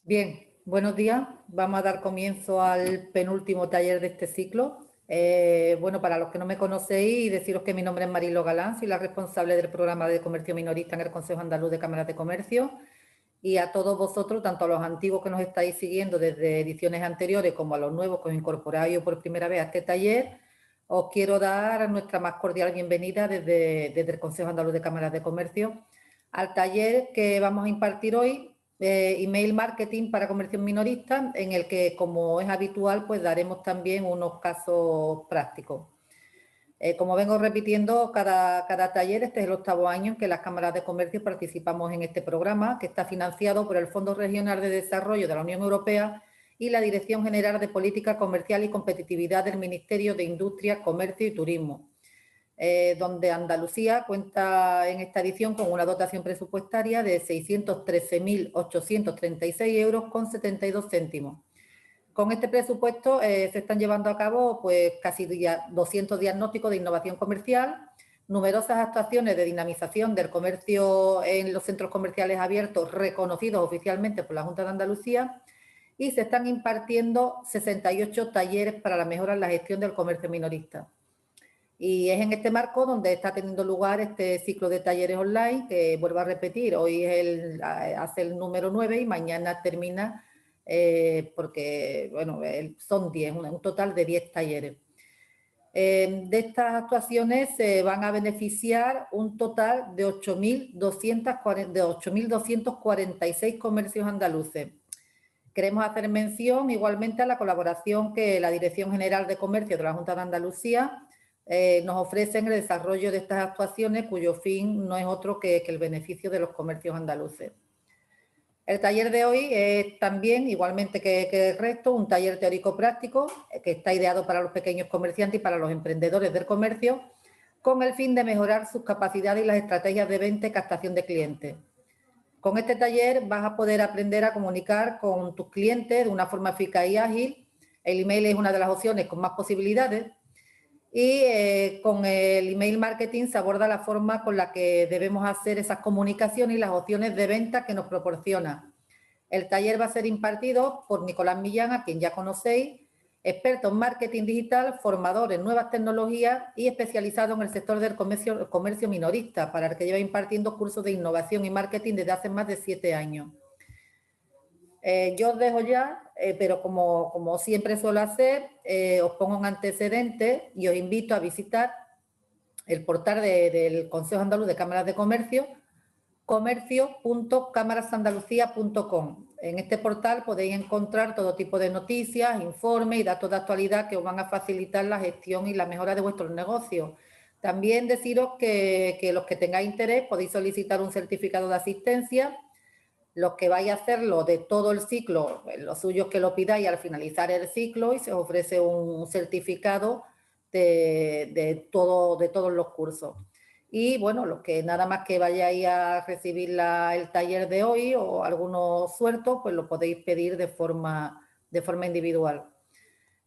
Bien, buenos días. Vamos a dar comienzo al penúltimo taller de este ciclo. Bueno, para los que no me conocéis, deciros que mi nombre es Marilo Galán, soy la responsable del programa de comercio minorista en el Consejo Andaluz de Cámaras de Comercio. Y a todos vosotros, tanto a los antiguos que nos estáis siguiendo desde ediciones anteriores como a los nuevos que os incorporáis por primera vez a este taller, os quiero dar nuestra más cordial bienvenida desde el Consejo Andaluz de Cámaras de Comercio al taller que vamos a impartir hoy, Email Marketing para Comercios Minoristas, en el que, como es habitual, pues daremos también unos casos prácticos. Como vengo repitiendo cada taller, este es el 8º año en que las cámaras de comercio participamos en este programa, que está financiado por el Fondo Regional de Desarrollo de la Unión Europea y la Dirección General de Política Comercial y Competitividad del Ministerio de Industria, Comercio y Turismo, donde Andalucía cuenta en esta edición con una dotación presupuestaria de 613.836 euros con 72 céntimos. Con este presupuesto se están llevando a cabo pues, casi 200 diagnósticos de innovación comercial, numerosas actuaciones de dinamización del comercio en los centros comerciales abiertos reconocidos oficialmente por la Junta de Andalucía y se están impartiendo 68 talleres para la mejora en la gestión del comercio minorista. Y es en este marco donde está teniendo lugar este ciclo de talleres online, que vuelvo a repetir, hoy hace el número 9 y mañana termina porque, bueno, son 10, un total de 10 talleres. De estas actuaciones se van a beneficiar un total de 8.246 comercios andaluces. Queremos hacer mención igualmente a la colaboración que la Dirección General de Comercio de la Junta de Andalucía nos ofrece en el desarrollo de estas actuaciones, cuyo fin no es otro que el beneficio de los comercios andaluces. El taller de hoy es también, igualmente que el resto, un taller teórico-práctico que está ideado para los pequeños comerciantes y para los emprendedores del comercio, con el fin de mejorar sus capacidades y las estrategias de venta y captación de clientes. Con este taller vas a poder aprender a comunicar con tus clientes de una forma eficaz y ágil. El email es una de las opciones con más posibilidades. Y con el email marketing se aborda la forma con la que debemos hacer esas comunicaciones y las opciones de venta que nos proporciona. El taller va a ser impartido por Nicolás Millán, a quien ya conocéis, experto en marketing digital, formador en nuevas tecnologías y especializado en el sector del comercio minorista, para el que lleva impartiendo cursos de innovación y marketing desde hace más de 7 años. Yo os dejo ya, pero como siempre suelo hacer, os pongo un antecedente y os invito a visitar el portal del Consejo Andaluz de Cámaras de Comercio, comercio.camarasandalucía.com. En este portal podéis encontrar todo tipo de noticias, informes y datos de actualidad que os van a facilitar la gestión y la mejora de vuestros negocios. También deciros que los que tengáis interés podéis solicitar un certificado de asistencia. Los que vais a hacerlo de todo el ciclo, lo suyo es que lo pidáis al finalizar el ciclo y se os ofrece un certificado de todos los cursos. Y bueno, los que nada más que vayáis a recibir el taller de hoy o algunos sueltos, pues lo podéis pedir de forma individual.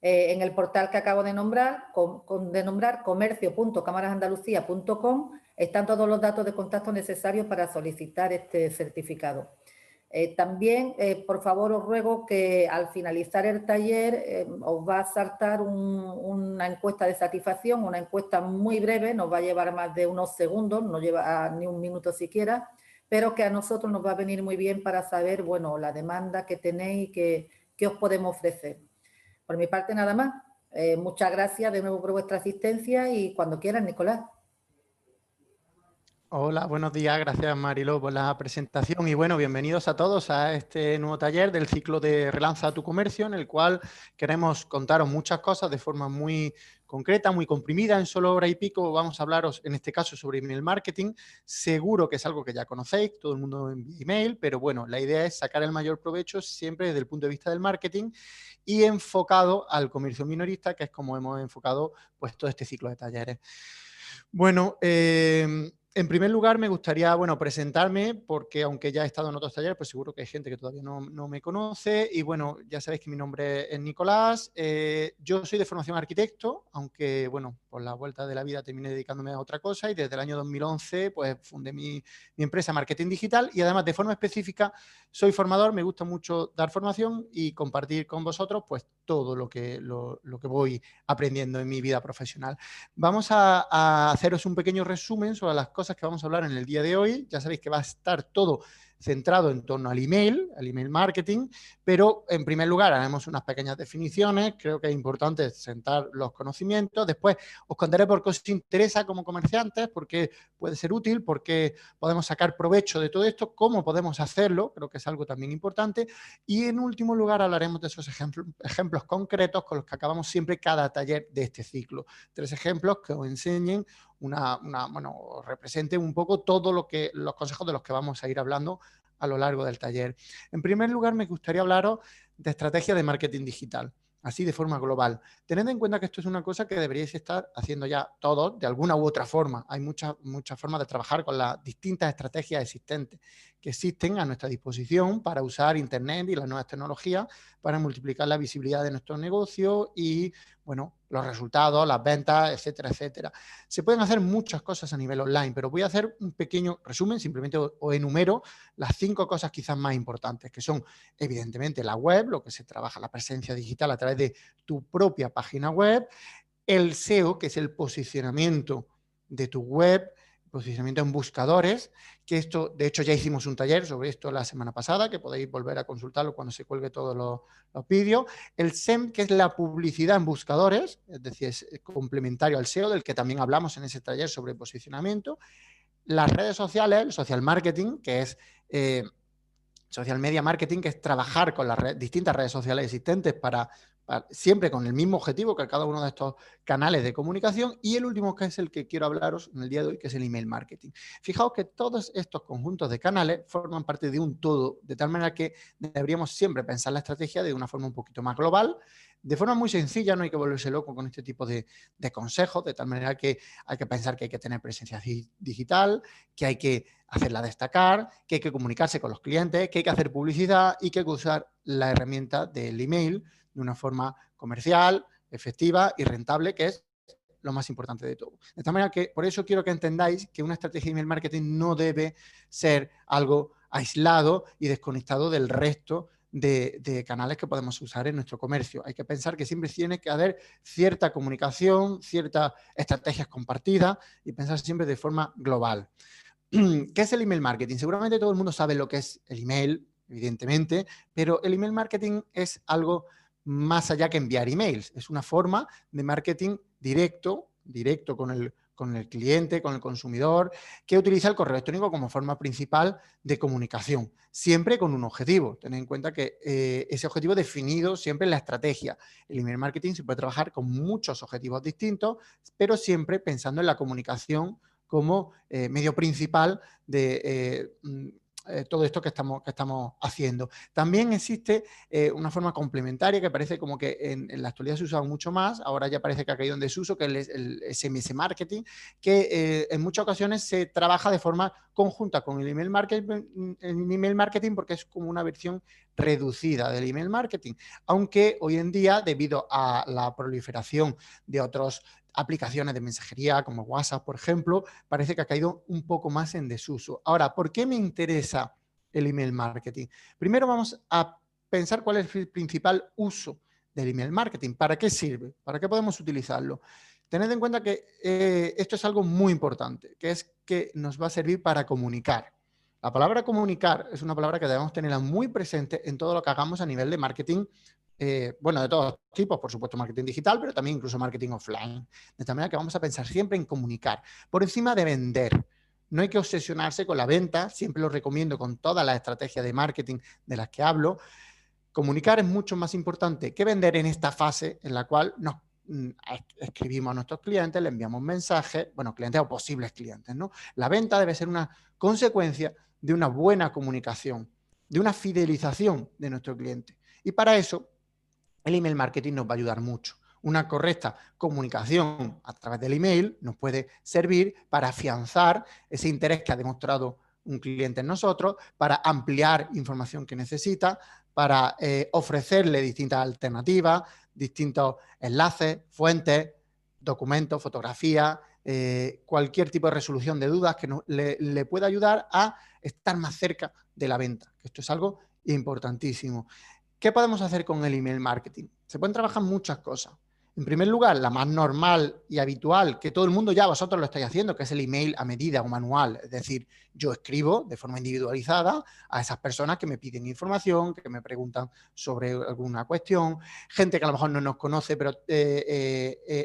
En el portal que acabo de nombrar, comercio.camarasandalucía.com, están todos los datos de contacto necesarios para solicitar este certificado. También, por favor, os ruego que al finalizar el taller os va a saltar una encuesta de satisfacción, una encuesta muy breve, nos va a llevar más de unos segundos, no lleva ni un minuto siquiera, pero que a nosotros nos va a venir muy bien para saber, bueno, la demanda que tenéis y qué os podemos ofrecer. Por mi parte, nada más. Muchas gracias de nuevo por vuestra asistencia y cuando quieran, Nicolás. Hola, buenos días. Gracias, Mariló, por la presentación. Y bueno, bienvenidos a todos a este nuevo taller del ciclo de Relanza tu Comercio, en el cual queremos contaros muchas cosas de forma muy concreta, muy comprimida. En solo hora y pico vamos a hablaros, en este caso, sobre email marketing. Seguro que es algo que ya conocéis, todo el mundo envía email, pero bueno, la idea es sacar el mayor provecho siempre desde el punto de vista del marketing y enfocado al comercio minorista, que es como hemos enfocado pues todo este ciclo de talleres. Bueno, En primer lugar, me gustaría, bueno, presentarme, porque aunque ya he estado en otros talleres, pues seguro que hay gente que todavía no me conoce. Y bueno, ya sabéis que mi nombre es Nicolás. Yo soy de formación arquitecto, aunque, bueno, por la vuelta de la vida terminé dedicándome a otra cosa y desde el año 2011, pues fundé mi empresa Marketing Digital y además de forma específica soy formador, me gusta mucho dar formación y compartir con vosotros, pues todo lo que voy aprendiendo en mi vida profesional. Vamos a haceros un pequeño resumen sobre las cosas que vamos a hablar en el día de hoy. Ya sabéis que va a estar todo centrado en torno al email marketing, pero en primer lugar haremos unas pequeñas definiciones. Creo que es importante sentar los conocimientos. Después os contaré por qué os interesa como comerciantes, por qué puede ser útil, por qué podemos sacar provecho de todo esto, cómo podemos hacerlo, creo que es algo también importante. Y en último lugar hablaremos de esos ejemplos concretos con los que acabamos siempre cada taller de este ciclo. 3 ejemplos que os enseñen bueno, representen un poco todo los consejos de los que vamos a ir hablando a lo largo del taller. En primer lugar, me gustaría hablaros de estrategia de marketing digital, así de forma global. Tened en cuenta que esto es una cosa que deberíais estar haciendo ya todos de alguna u otra forma. Hay muchas formas de trabajar con las distintas estrategias existentes que existen a nuestra disposición para usar Internet y las nuevas tecnologías para multiplicar la visibilidad de nuestro negocio y, bueno, los resultados, las ventas, etcétera, etcétera. Se pueden hacer muchas cosas a nivel online, pero voy a hacer un pequeño resumen, simplemente os enumero las 5 cosas quizás más importantes, que son evidentemente la web, lo que se trabaja la presencia digital a través de tu propia página web, el SEO, que es el posicionamiento de tu web, posicionamiento en buscadores, que esto, de hecho, ya hicimos un taller sobre esto la semana pasada, que podéis volver a consultarlo cuando se cuelgue todos los vídeos. El SEM, que es la publicidad en buscadores, es decir, es complementario al SEO, del que también hablamos en ese taller sobre posicionamiento. Las redes sociales, el social marketing, que es social media marketing, que es trabajar con las distintas redes sociales existentes para siempre con el mismo objetivo que cada uno de estos canales de comunicación. Y el último, que es el que quiero hablaros en el día de hoy, que es el email marketing. Fijaos que todos estos conjuntos de canales forman parte de un todo, de tal manera que deberíamos siempre pensar la estrategia de una forma un poquito más global, de forma muy sencilla. No hay que volverse loco con este tipo de consejos, de tal manera que hay que pensar que hay que tener presencia digital, que hay que hacerla destacar, que hay que comunicarse con los clientes, que hay que hacer publicidad y que hay que usar la herramienta del email de una forma comercial, efectiva y rentable, que es lo más importante de todo. De tal manera que por eso quiero que entendáis que una estrategia de email marketing no debe ser algo aislado y desconectado del resto de canales que podemos usar en nuestro comercio. Hay que pensar que siempre tiene que haber cierta comunicación, ciertas estrategias compartidas y pensar siempre de forma global. ¿Qué es el email marketing? Seguramente todo el mundo sabe lo que es el email, evidentemente, pero el email marketing es algo más allá que enviar emails. Es una forma de marketing directo con el cliente, con el consumidor, que utiliza el correo electrónico como forma principal de comunicación, siempre con un objetivo. Tened en cuenta que ese objetivo definido siempre en la estrategia. El email marketing se puede trabajar con muchos objetivos distintos, pero siempre pensando en la comunicación como medio principal de todo esto que estamos haciendo. También existe una forma complementaria que parece como que en la actualidad se usa mucho más, ahora ya parece que ha caído en desuso, que es el SMS marketing, que en muchas ocasiones se trabaja de forma conjunta con el email marketing porque es como una versión reducida del email marketing, aunque hoy en día, debido a la proliferación de otros aplicaciones de mensajería como WhatsApp, por ejemplo, parece que ha caído un poco más en desuso. Ahora, ¿por qué me interesa el email marketing? Primero vamos a pensar cuál es el principal uso del email marketing. ¿Para qué sirve? ¿Para qué podemos utilizarlo? Tened en cuenta que esto es algo muy importante, que es que nos va a servir para comunicar. La palabra comunicar es una palabra que debemos tenerla muy presente en todo lo que hagamos a nivel de marketing, bueno, de todos tipos, por supuesto, marketing digital, pero también incluso marketing offline. De tal manera que vamos a pensar siempre en comunicar, por encima de vender. No hay que obsesionarse con la venta, siempre lo recomiendo con todas las estrategias de marketing de las que hablo. Comunicar es mucho más importante que vender en esta fase en la cual nos escribimos a nuestros clientes, le enviamos mensajes, bueno, clientes o posibles clientes, ¿no? La venta debe ser una consecuencia de una buena comunicación, de una fidelización de nuestro cliente. Y para eso, el email marketing nos va a ayudar mucho. una correcta comunicación a través del email nos puede servir para afianzar ese interés que ha demostrado un cliente en nosotros, para ampliar información que necesita, para ofrecerle distintas alternativas, distintos enlaces, fuentes, documentos, fotografías, cualquier tipo de resolución de dudas que le pueda ayudar a estar más cerca de la venta. Esto es algo importantísimo. ¿Qué podemos hacer con el email marketing? Se pueden trabajar muchas cosas. En primer lugar, la más normal y habitual, que todo el mundo ya vosotros lo estáis haciendo, que es el email a medida o manual. Es decir, yo escribo de forma individualizada a esas personas que me piden información, que me preguntan sobre alguna cuestión, gente que a lo mejor no nos conoce, pero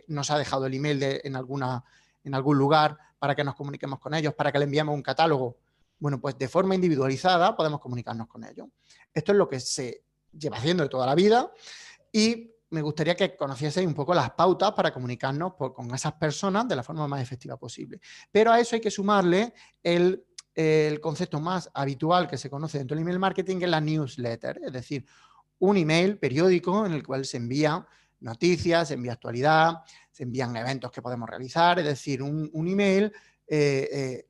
nos ha dejado el email en algún lugar para que nos comuniquemos con ellos, para que le enviemos un catálogo. Bueno, pues de forma individualizada podemos comunicarnos con ellos. Esto es lo que se lleva haciendo de toda la vida y me gustaría que conocieseis un poco las pautas para comunicarnos con esas personas de la forma más efectiva posible. Pero a eso hay que sumarle el concepto más habitual que se conoce dentro del email marketing, que es la newsletter, es decir, un email periódico en el cual se envía noticias, se envía actualidad, se envían eventos que podemos realizar, es decir, un email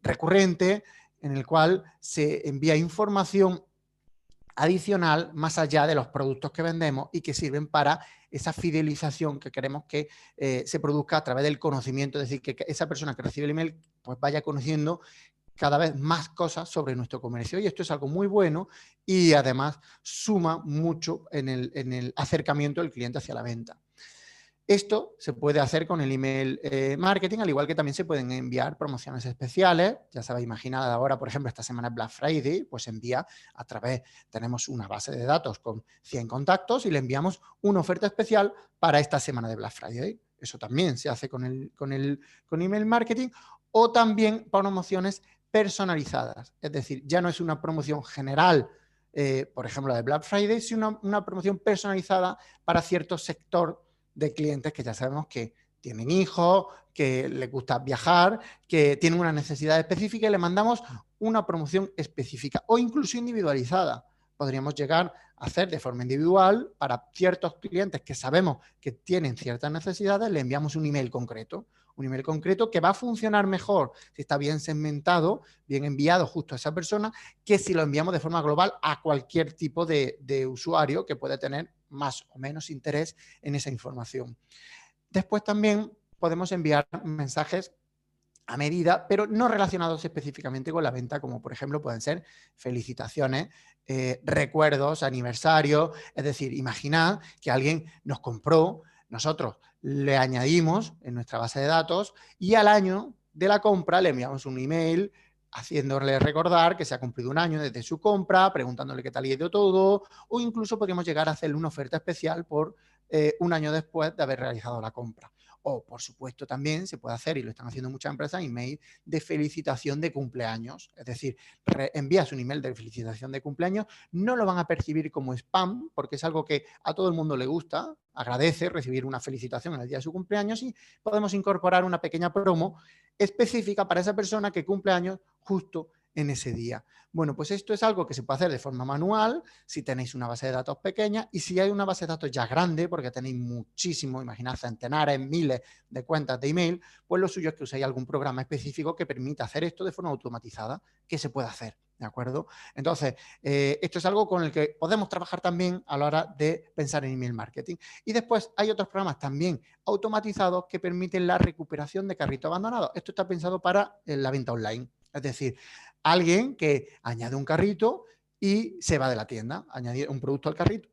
recurrente en el cual se envía información adicional más allá de los productos que vendemos y que sirven para esa fidelización que queremos que se produzca a través del conocimiento, es decir, que esa persona que recibe el email pues vaya conociendo cada vez más cosas sobre nuestro comercio. Y esto es algo muy bueno y además suma mucho en el acercamiento del cliente hacia la venta. Esto se puede hacer con el email marketing, al igual que también se pueden enviar promociones especiales. Ya sabéis, imaginad ahora, por ejemplo, esta semana es Black Friday, pues envía a través, tenemos una base de datos con 100 contactos y le enviamos una oferta especial para esta semana de Black Friday. Eso también se hace con email marketing, o también promociones personalizadas. Es decir, ya no es una promoción general, por ejemplo, la de Black Friday, sino una promoción personalizada para cierto sector de clientes que ya sabemos que tienen hijos, que les gusta viajar, que tienen una necesidad específica y le mandamos una promoción específica o incluso individualizada. Podríamos llegar a hacer de forma individual para ciertos clientes que sabemos que tienen ciertas necesidades, le enviamos un email concreto que va a funcionar mejor si está bien segmentado, bien enviado justo a esa persona, que si lo enviamos de forma global a cualquier tipo de usuario que puede tener más o menos interés en esa información. Después también podemos enviar mensajes a medida, pero no relacionados específicamente con la venta, como por ejemplo pueden ser felicitaciones, recuerdos, aniversarios. Es decir, imaginad que alguien nos compró, nosotros le añadimos en nuestra base de datos y al año de la compra le enviamos un email haciéndole recordar que se ha cumplido un año desde su compra, preguntándole qué tal ha ido todo, o incluso podríamos llegar a hacerle una oferta especial por un año después de haber realizado la compra. O, por supuesto, también se puede hacer, y lo están haciendo muchas empresas, email de felicitación de cumpleaños. Es decir, envías un email de felicitación de cumpleaños, no lo van a percibir como spam, porque es algo que a todo el mundo le gusta, agradece recibir una felicitación en el día de su cumpleaños, y podemos incorporar una pequeña promo específica para esa persona que cumple años justo en ese día. Bueno, pues esto es algo que se puede hacer de forma manual si tenéis una base de datos pequeña, y si hay una base de datos ya grande, porque tenéis muchísimo, imaginad centenares, miles de cuentas de email, pues lo suyo es que uséis algún programa específico que permita hacer esto de forma automatizada, que se puede hacer, ¿de acuerdo? Entonces, esto es algo con el que podemos trabajar también a la hora de pensar en email marketing. Y después hay otros programas también automatizados que permiten la recuperación de carrito abandonado. Esto está pensado para la venta online. Es decir, alguien que añade un carrito y se va de la tienda, añadir un producto al carrito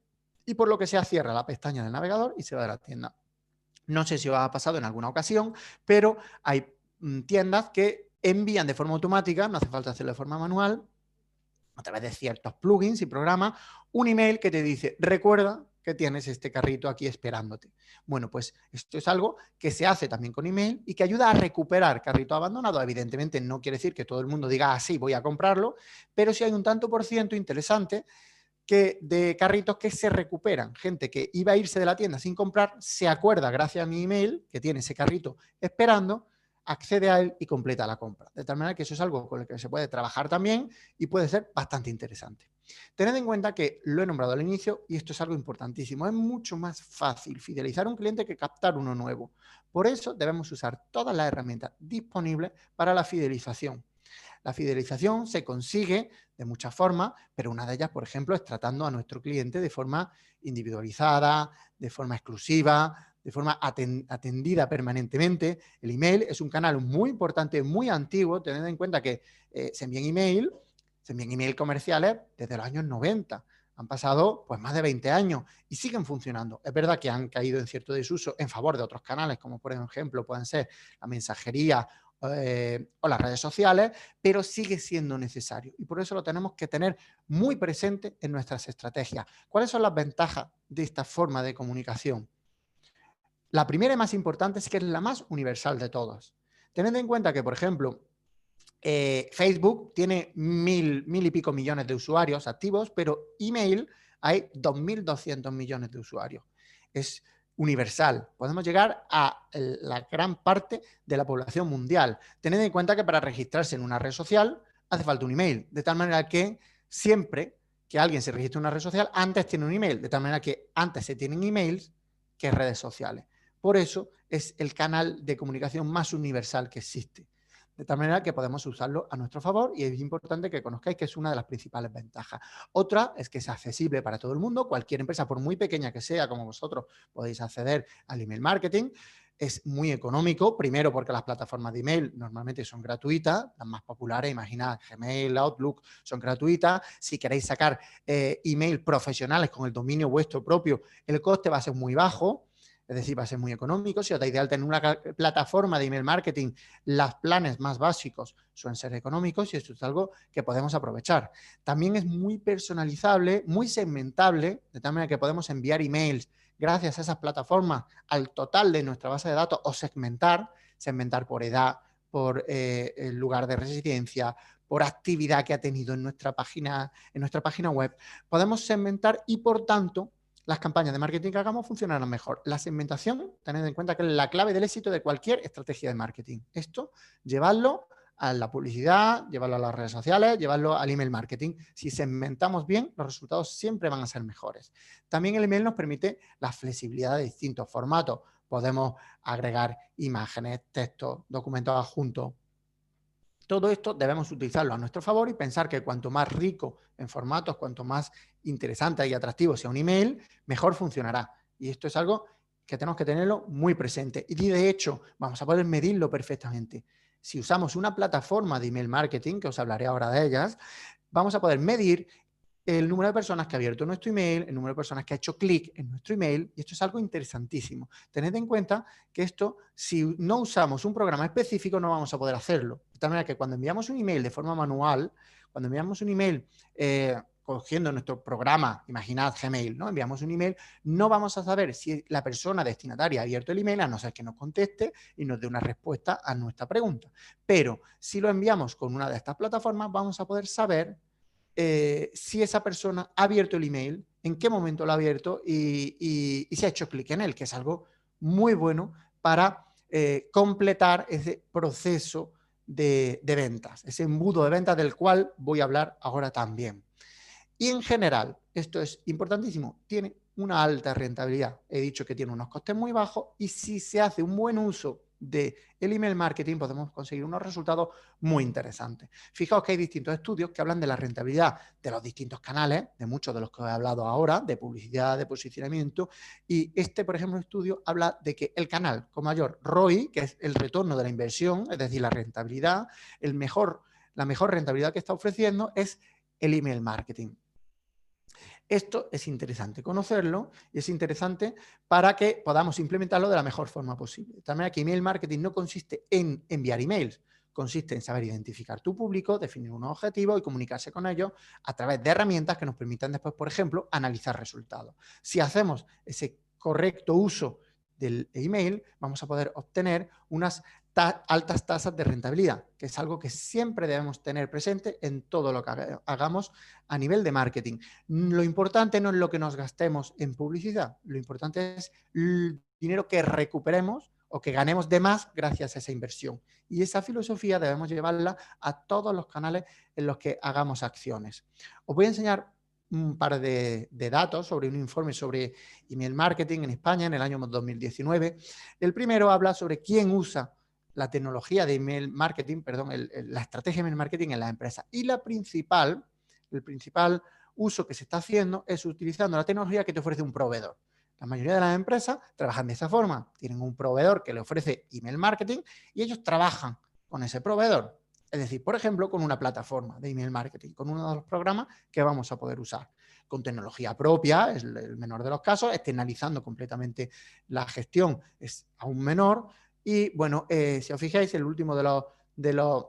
y por lo que sea cierra la pestaña del navegador y se va de la tienda. No sé si os ha pasado en alguna ocasión, pero hay tiendas que envían de forma automática, no hace falta hacerlo de forma manual, a través de ciertos plugins y programas, un email que te dice, recuerda que tienes este carrito aquí esperándote. Bueno, pues esto es algo que se hace también con email y que ayuda a recuperar carrito abandonado. Evidentemente no quiere decir que todo el mundo diga, sí, voy a comprarlo, pero sí hay un tanto por ciento interesante de carritos que se recuperan. Gente que iba a irse de la tienda sin comprar, se acuerda gracias a mi email que tiene ese carrito esperando, accede a él y completa la compra. De tal manera que eso es algo con el que se puede trabajar también y puede ser bastante interesante. Tened en cuenta que lo he nombrado al inicio y esto es algo importantísimo. Es mucho más fácil fidelizar a un cliente que captar uno nuevo. Por eso debemos usar todas las herramientas disponibles para la fidelización. La fidelización se consigue de muchas formas, pero una de ellas, por ejemplo, es tratando a nuestro cliente de forma individualizada, de forma exclusiva, de forma atendida permanentemente. El email es un canal muy importante, muy antiguo. Tened en cuenta que se envían email comerciales desde los años 90. Han pasado pues más de 20 años y siguen funcionando. Es verdad que han caído en cierto desuso en favor de otros canales, como por ejemplo pueden ser la mensajería o las redes sociales, pero sigue siendo necesario y por eso lo tenemos que tener muy presente en nuestras estrategias. ¿Cuáles son las ventajas de esta forma de comunicación? La primera y más importante es que es la más universal de todas. Tened en cuenta que, por ejemplo, Facebook tiene mil y pico millones de usuarios activos, pero email hay 2.200 millones de usuarios. Es universal. Podemos llegar a la gran parte de la población mundial. Tened en cuenta que para registrarse en una red social hace falta un email, de tal manera que siempre que alguien se registre en una red social, antes tiene un email, de tal manera que antes se tienen emails que redes sociales. Por eso es el canal de comunicación más universal que existe. De tal manera que podemos usarlo a nuestro favor y es importante que conozcáis que es una de las principales ventajas. Otra es que es accesible para todo el mundo. Cualquier empresa, por muy pequeña que sea, como vosotros, podéis acceder al email marketing. Es muy económico, primero porque las plataformas de email normalmente son gratuitas, las más populares, imaginad, Gmail, Outlook, son gratuitas. Si queréis sacar email profesionales con el dominio vuestro propio, el coste va a ser muy bajo. Es decir, va a ser muy económico. Si os dais de alta en una plataforma de email marketing, los planes más básicos suelen ser económicos y esto es algo que podemos aprovechar. También es muy personalizable, muy segmentable, de tal manera que podemos enviar emails gracias a esas plataformas al total de nuestra base de datos o segmentar por edad, por el lugar de residencia, por actividad que ha tenido en nuestra página web. Podemos segmentar y, por tanto, las campañas de marketing que hagamos funcionarán mejor. La segmentación, tened en cuenta que es la clave del éxito de cualquier estrategia de marketing. Esto, llevarlo a la publicidad, llevarlo a las redes sociales, llevarlo al email marketing. Si segmentamos bien, los resultados siempre van a ser mejores. También el email nos permite la flexibilidad de distintos formatos. Podemos agregar imágenes, textos, documentos adjuntos. Todo esto debemos utilizarlo a nuestro favor y pensar que cuanto más rico en formatos, cuanto más interesante y atractivo sea un email, mejor funcionará. Y esto es algo que tenemos que tenerlo muy presente. Y de hecho, vamos a poder medirlo perfectamente. Si usamos una plataforma de email marketing, que os hablaré ahora de ellas, vamos a poder medir el número de personas que ha abierto nuestro email, el número de personas que ha hecho clic en nuestro email, y esto es algo interesantísimo. Tened en cuenta que esto, si no usamos un programa específico, no vamos a poder hacerlo. De tal manera que cuando enviamos un email de forma manual, cuando enviamos un email cogiendo nuestro programa, imaginad Gmail, ¿no? Enviamos un email, no vamos a saber si la persona destinataria ha abierto el email, a no ser que nos conteste y nos dé una respuesta a nuestra pregunta. Pero si lo enviamos con una de estas plataformas, vamos a poder saber si esa persona ha abierto el email, en qué momento lo ha abierto y si ha hecho clic en él, que es algo muy bueno para completar ese proceso de ventas, ese embudo de ventas del cual voy a hablar ahora también. Y en general, esto es importantísimo, tiene una alta rentabilidad. He dicho que tiene unos costes muy bajos y si se hace un buen uso del email marketing podemos conseguir unos resultados muy interesantes. Fijaos que hay distintos estudios que hablan de la rentabilidad de los distintos canales, de muchos de los que he hablado ahora, de publicidad, de posicionamiento, y este, por ejemplo, estudio habla de que el canal con mayor ROI, que es el retorno de la inversión, es decir, la rentabilidad, la mejor rentabilidad que está ofreciendo es el email marketing. Esto es interesante conocerlo y es interesante para que podamos implementarlo de la mejor forma posible. De tal manera que email marketing no consiste en enviar emails, consiste en saber identificar tu público, definir unos objetivos y comunicarse con ellos a través de herramientas que nos permitan después, por ejemplo, analizar resultados. Si hacemos ese correcto uso del email, vamos a poder obtener unas altas tasas de rentabilidad, que es algo que siempre debemos tener presente en todo lo que hagamos a nivel de marketing. Lo importante no es lo que nos gastemos en publicidad, lo importante es el dinero que recuperemos o que ganemos de más gracias a esa inversión. Y esa filosofía debemos llevarla a todos los canales en los que hagamos acciones. Os voy a enseñar un par de datos sobre un informe sobre email marketing en España en el año 2019. El primero habla sobre quién usa la tecnología de email marketing, perdón, la estrategia de email marketing en las empresas. Y el principal uso que se está haciendo es utilizando la tecnología que te ofrece un proveedor. La mayoría de las empresas trabajan de esa forma. Tienen un proveedor que le ofrece email marketing y ellos trabajan con ese proveedor. Es decir, por ejemplo, con una plataforma de email marketing, con uno de los programas que vamos a poder usar. Con tecnología propia, es el menor de los casos, externalizando completamente la gestión es aún menor. Y bueno, si os fijáis, el último de los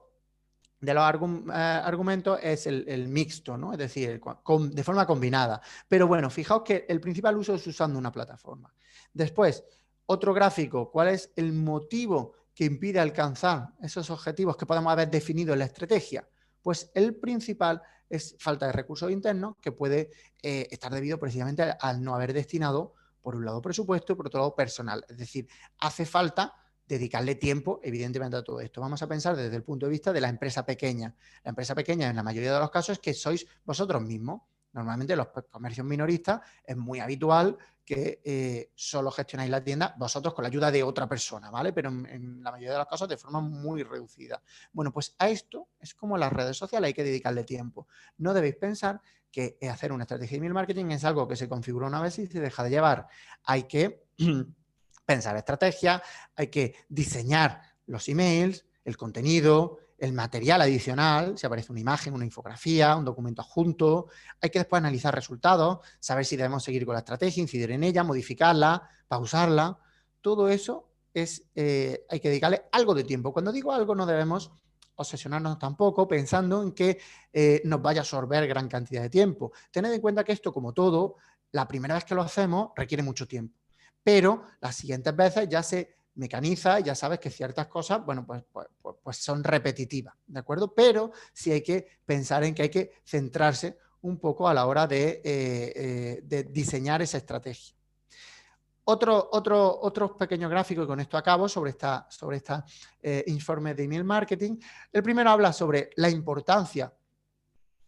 argumentos es el mixto, ¿no? Es decir, de forma combinada. Pero bueno, fijaos que el principal uso es usando una plataforma. Después, otro gráfico, ¿cuál es el motivo que impide alcanzar esos objetivos que podemos haber definido en la estrategia? Pues el principal es falta de recursos internos, que puede estar debido precisamente al no haber destinado, por un lado, presupuesto y por otro lado, personal. Es decir, hace falta dedicarle tiempo, evidentemente, a todo esto. Vamos a pensar desde el punto de vista de la empresa pequeña. La empresa pequeña, en la mayoría de los casos, es que sois vosotros mismos. Normalmente, los comercios minoristas es muy habitual que solo gestionáis la tienda vosotros con la ayuda de otra persona, ¿vale? Pero en la mayoría de los casos de forma muy reducida. Bueno, pues a esto es como las redes sociales, hay que dedicarle tiempo. No debéis pensar que hacer una estrategia de email marketing es algo que se configura una vez y se deja de llevar. Hay que pensar estrategia, hay que diseñar los emails, el contenido, el material adicional, si aparece una imagen, una infografía, un documento adjunto. Hay que después analizar resultados, saber si debemos seguir con la estrategia, incidir en ella, modificarla, pausarla. Todo eso hay que dedicarle algo de tiempo. Cuando digo algo, no debemos obsesionarnos tampoco pensando en que nos vaya a absorber gran cantidad de tiempo. Tened en cuenta que esto, como todo, la primera vez que lo hacemos requiere mucho tiempo. Pero las siguientes veces ya se mecaniza y ya sabes que ciertas cosas, bueno, pues son repetitivas, ¿de acuerdo? Pero sí hay que pensar en que hay que centrarse un poco a la hora de diseñar esa estrategia. Otros pequeños gráficos, y con esto acabo, sobre esta informe de email marketing. El primero habla sobre la importancia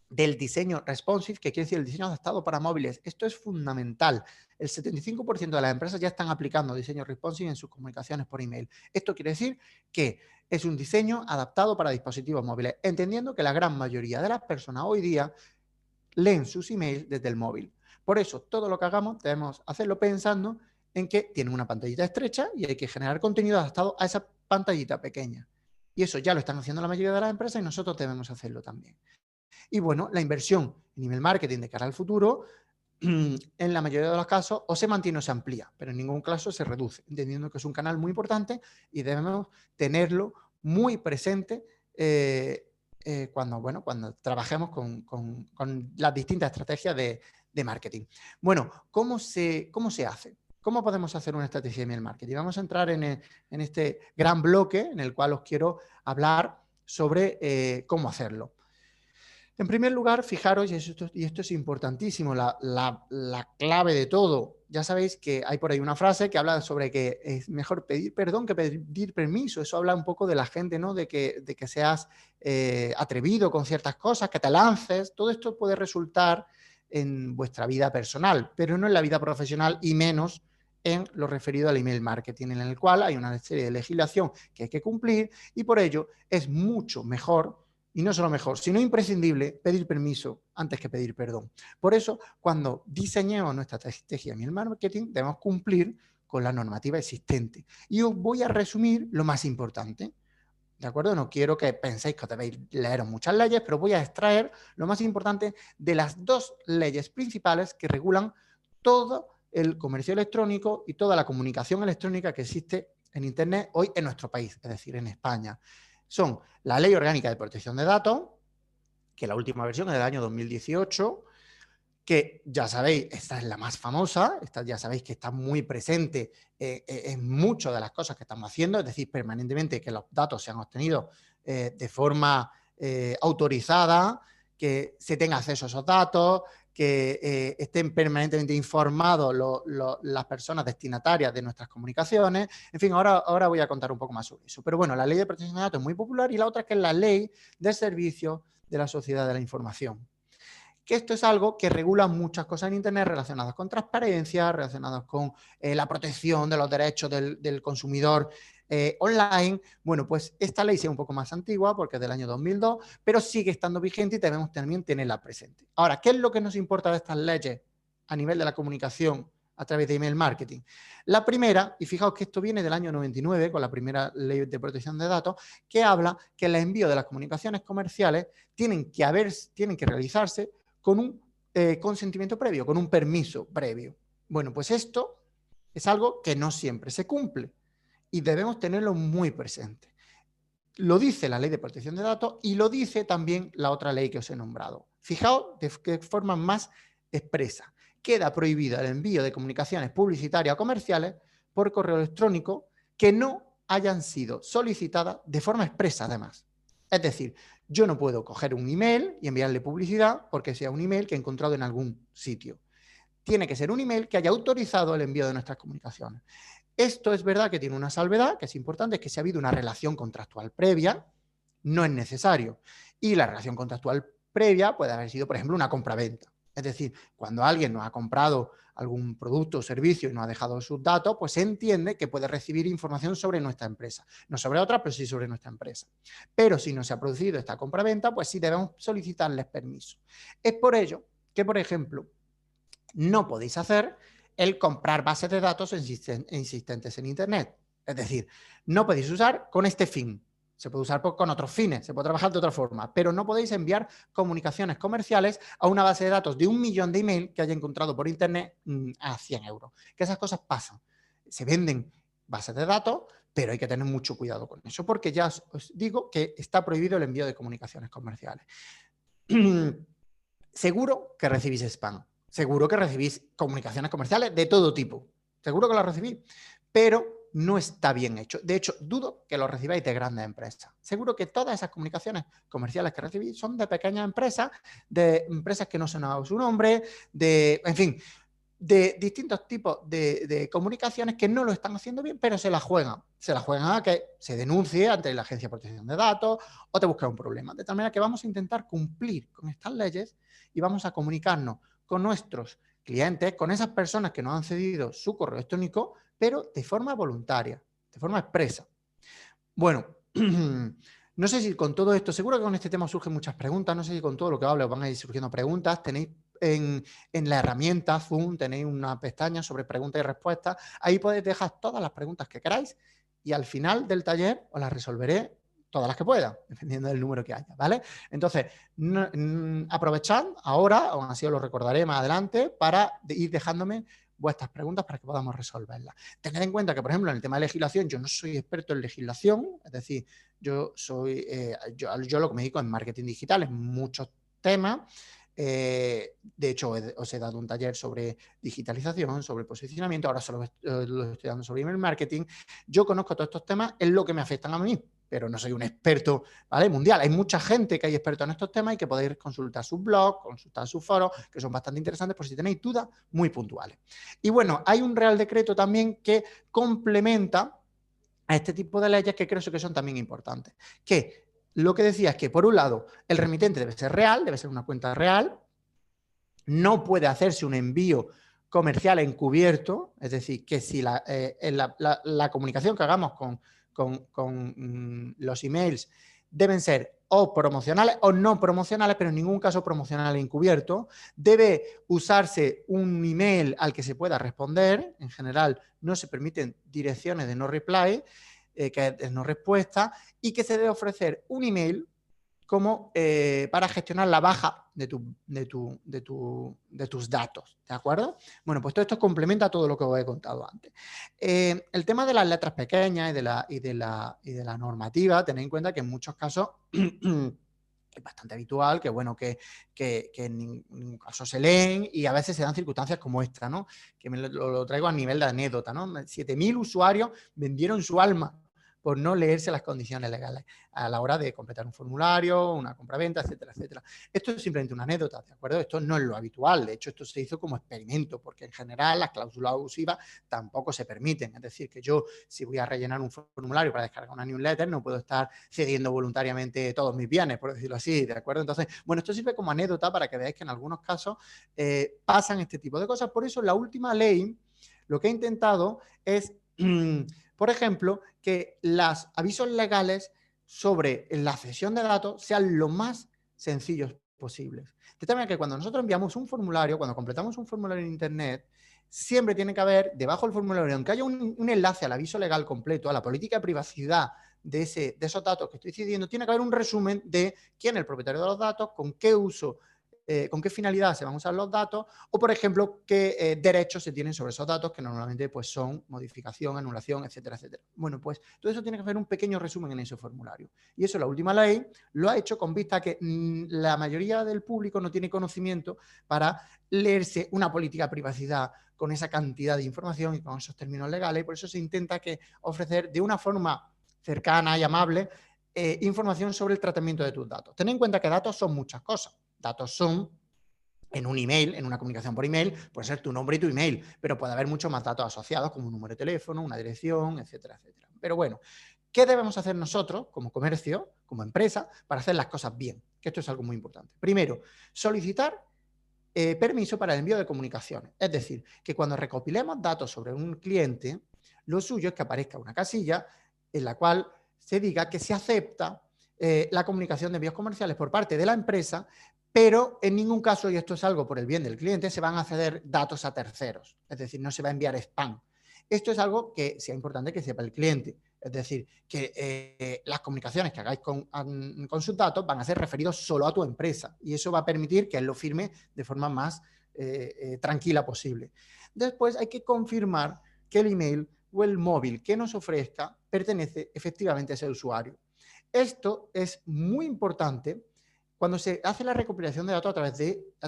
del diseño responsive, que quiere decir el diseño adaptado para móviles. Esto es fundamental. El 75% de las empresas ya están aplicando diseño responsive en sus comunicaciones por email. Esto quiere decir que es un diseño adaptado para dispositivos móviles, entendiendo que la gran mayoría de las personas hoy día leen sus emails desde el móvil. Por eso, todo lo que hagamos debemos hacerlo pensando en que tienen una pantallita estrecha y hay que generar contenido adaptado a esa pantallita pequeña. Y eso ya lo están haciendo la mayoría de las empresas y nosotros debemos hacerlo también. Y bueno, la inversión en email marketing de cara al futuro, en la mayoría de los casos, o se mantiene o se amplía, pero en ningún caso se reduce, entendiendo que es un canal muy importante y debemos tenerlo muy presente cuando trabajemos con las distintas estrategias de marketing. Bueno, ¿cómo se hace? ¿Cómo podemos hacer una estrategia de email marketing? Vamos a entrar en este gran bloque en el cual os quiero hablar sobre cómo hacerlo. En primer lugar, fijaros, y esto es importantísimo, la clave de todo. Ya sabéis que hay por ahí una frase que habla sobre que es mejor pedir perdón que pedir permiso. Eso habla un poco de la gente, ¿no? De que seas atrevido con ciertas cosas, que te lances. Todo esto puede resultar en vuestra vida personal, pero no en la vida profesional y menos en lo referido al email marketing, en el cual hay una serie de legislación que hay que cumplir y por ello es mucho mejor, y no solo mejor, sino imprescindible, pedir permiso antes que pedir perdón. Por eso, cuando diseñemos nuestra estrategia de email marketing, debemos cumplir con la normativa existente. Y os voy a resumir lo más importante. ¿De acuerdo? No quiero que penséis que debéis leer muchas leyes, pero voy a extraer lo más importante de las dos leyes principales que regulan todo el comercio electrónico y toda la comunicación electrónica que existe en Internet hoy en nuestro país, es decir, en España. Son la Ley Orgánica de Protección de Datos, que la última versión es del año 2018, que ya sabéis, esta es la más famosa, esta ya sabéis que está muy presente en muchas de las cosas que estamos haciendo, es decir, permanentemente que los datos sean obtenidos de forma autorizada, que se tenga acceso a esos datos, que estén permanentemente informados las personas destinatarias de nuestras comunicaciones. En fin, ahora voy a contar un poco más sobre eso. Pero bueno, la Ley de Protección de Datos es muy popular y la otra es que es la Ley de Servicios de la Sociedad de la Información, que esto es algo que regula muchas cosas en Internet relacionadas con transparencia, relacionadas con la protección de los derechos del consumidor online. Bueno, pues esta ley sí es un poco más antigua porque es del año 2002, pero sigue estando vigente y debemos también tenerla presente. Ahora, ¿qué es lo que nos importa de estas leyes a nivel de la comunicación a través de email marketing? La primera, y fijaos que esto viene del año 99 con la primera ley de protección de datos, que habla que el envío de las comunicaciones comerciales tienen que realizarse con un consentimiento previo, con un permiso previo. Bueno, pues esto es algo que no siempre se cumple y debemos tenerlo muy presente. Lo dice la ley de protección de datos y lo dice también la otra ley que os he nombrado. Fijaos de qué forma más expresa. Queda prohibido el envío de comunicaciones publicitarias o comerciales por correo electrónico que no hayan sido solicitadas de forma expresa, además. Es decir, yo no puedo coger un email y enviarle publicidad porque sea un email que he encontrado en algún sitio. Tiene que ser un email que haya autorizado el envío de nuestras comunicaciones. Esto es verdad que tiene una salvedad, que es importante, es que si ha habido una relación contractual previa, no es necesario. Y la relación contractual previa puede haber sido, por ejemplo, una compraventa. Es decir, cuando alguien nos ha comprado algún producto o servicio y nos ha dejado sus datos, pues se entiende que puede recibir información sobre nuestra empresa. No sobre otra, pero sí sobre nuestra empresa. Pero si no se ha producido esta compraventa, pues sí debemos solicitarles permiso. Es por ello que, por ejemplo, no podéis hacer el comprar bases de datos existentes en Internet. Es decir, no podéis usar con este fin. Se puede usar con otros fines, se puede trabajar de otra forma, pero no podéis enviar comunicaciones comerciales a una base de datos de 1 millón de email que haya encontrado por Internet a 100 euros. Que esas cosas pasan. Se venden bases de datos, pero hay que tener mucho cuidado con eso, porque ya os digo que está prohibido el envío de comunicaciones comerciales. Seguro que recibís spam. Seguro que recibís comunicaciones comerciales de todo tipo. Seguro que las recibís, pero no está bien hecho. De hecho, dudo que lo recibáis de grandes empresas. Seguro que todas esas comunicaciones comerciales que recibís son de pequeñas empresas, de empresas que no sonaban su nombre, en fin, de distintos tipos de comunicaciones que no lo están haciendo bien, pero se la juegan. Se la juegan a que se denuncie ante la Agencia de Protección de Datos o te busques un problema. De tal manera que vamos a intentar cumplir con estas leyes y vamos a comunicarnos con nuestros clientes, con esas personas que nos han cedido su correo electrónico, pero de forma voluntaria, de forma expresa. Bueno, no sé si con todo esto, seguro que con este tema surgen muchas preguntas, no sé si con todo lo que hablo van a ir surgiendo preguntas. Tenéis en la herramienta Zoom, tenéis una pestaña sobre preguntas y respuestas. Ahí podéis dejar todas las preguntas que queráis y al final del taller os las resolveré todas las que pueda, dependiendo del número que haya, ¿vale? Entonces, aprovechad ahora, aún así os lo recordaré más adelante, para ir dejándome vuestras preguntas para que podamos resolverlas. Tened en cuenta que, por ejemplo, en el tema de legislación, yo no soy experto en legislación, es decir, yo lo que me dedico en marketing digital, en muchos temas. De hecho, os he dado un taller sobre digitalización, sobre posicionamiento, ahora solo lo estoy dando sobre email marketing. Yo conozco todos estos temas, es lo que me afectan a mí, pero no soy un experto, ¿vale? Mundial. Hay mucha gente que hay expertos en estos temas y que podéis consultar sus blogs, consultar sus foros, que son bastante interesantes por si tenéis dudas muy puntuales. Y bueno, hay un Real Decreto también que complementa a este tipo de leyes que creo que son también importantes. Que lo que decía es que, por un lado, el remitente debe ser real, debe ser una cuenta real, no puede hacerse un envío comercial encubierto, es decir, que si la comunicación que hagamos con los emails deben ser o promocionales o no promocionales, pero en ningún caso promocional encubierto. Debe usarse un email al que se pueda responder. En general, no se permiten direcciones de no reply, que es no respuesta, y que se debe ofrecer un email como para gestionar la baja de tus datos, ¿de acuerdo? Bueno, pues todo esto complementa todo lo que os he contado antes. El tema de las letras pequeñas y de la normativa, tened en cuenta que en muchos casos es bastante habitual que, bueno, que en ningún caso se leen y a veces se dan circunstancias como esta, ¿no? Que lo traigo a nivel de anécdota, ¿no? 7.000 usuarios vendieron su alma por no leerse las condiciones legales a la hora de completar un formulario, una compraventa, etcétera, etcétera. Esto es simplemente una anécdota, ¿de acuerdo? Esto no es lo habitual, de hecho esto se hizo como experimento, porque en general las cláusulas abusivas tampoco se permiten. Es decir, que yo, si voy a rellenar un formulario para descargar una newsletter, no puedo estar cediendo voluntariamente todos mis bienes, por decirlo así, ¿de acuerdo? Entonces, bueno, esto sirve como anécdota para que veáis que en algunos casos pasan este tipo de cosas. Por eso la última ley lo que ha intentado es, por ejemplo, que los avisos legales sobre la cesión de datos sean lo más sencillos posibles. De tal manera que cuando nosotros enviamos un formulario, cuando completamos un formulario en Internet, siempre tiene que haber debajo del formulario, aunque haya un enlace al aviso legal completo, a la política de privacidad de esos datos que estoy cediendo, tiene que haber un resumen de quién es el propietario de los datos, con qué uso, con qué finalidad se van a usar los datos o, por ejemplo, qué derechos se tienen sobre esos datos, que normalmente pues, son modificación, anulación, etcétera, etcétera. Bueno, pues todo eso tiene que hacer un pequeño resumen en ese formulario. Y eso la última ley lo ha hecho con vista a que la mayoría del público no tiene conocimiento para leerse una política de privacidad con esa cantidad de información y con esos términos legales. Y por eso se intenta que ofrecer de una forma cercana y amable información sobre el tratamiento de tus datos. Ten en cuenta que datos son muchas cosas. Datos son, en un email, en una comunicación por email, puede ser tu nombre y tu email, pero puede haber muchos más datos asociados, como un número de teléfono, una dirección, etcétera, etcétera. Pero bueno, ¿qué debemos hacer nosotros, como comercio, como empresa, para hacer las cosas bien? Que esto es algo muy importante. Primero, solicitar permiso para el envío de comunicaciones. Es decir, que cuando recopilemos datos sobre un cliente, lo suyo es que aparezca una casilla en la cual se diga que se acepta la comunicación de envíos comerciales por parte de la empresa, pero en ningún caso, y esto es algo por el bien del cliente, se van a ceder datos a terceros. Es decir, no se va a enviar spam. Esto es algo que sea importante que sepa el cliente. Es decir, que las comunicaciones que hagáis con sus datos van a ser referidos solo a tu empresa y eso va a permitir que él lo firme de forma más tranquila posible. Después hay que confirmar que el email o el móvil que nos ofrezca pertenece efectivamente a ese usuario. Esto es muy importante cuando se hace la recopilación de datos a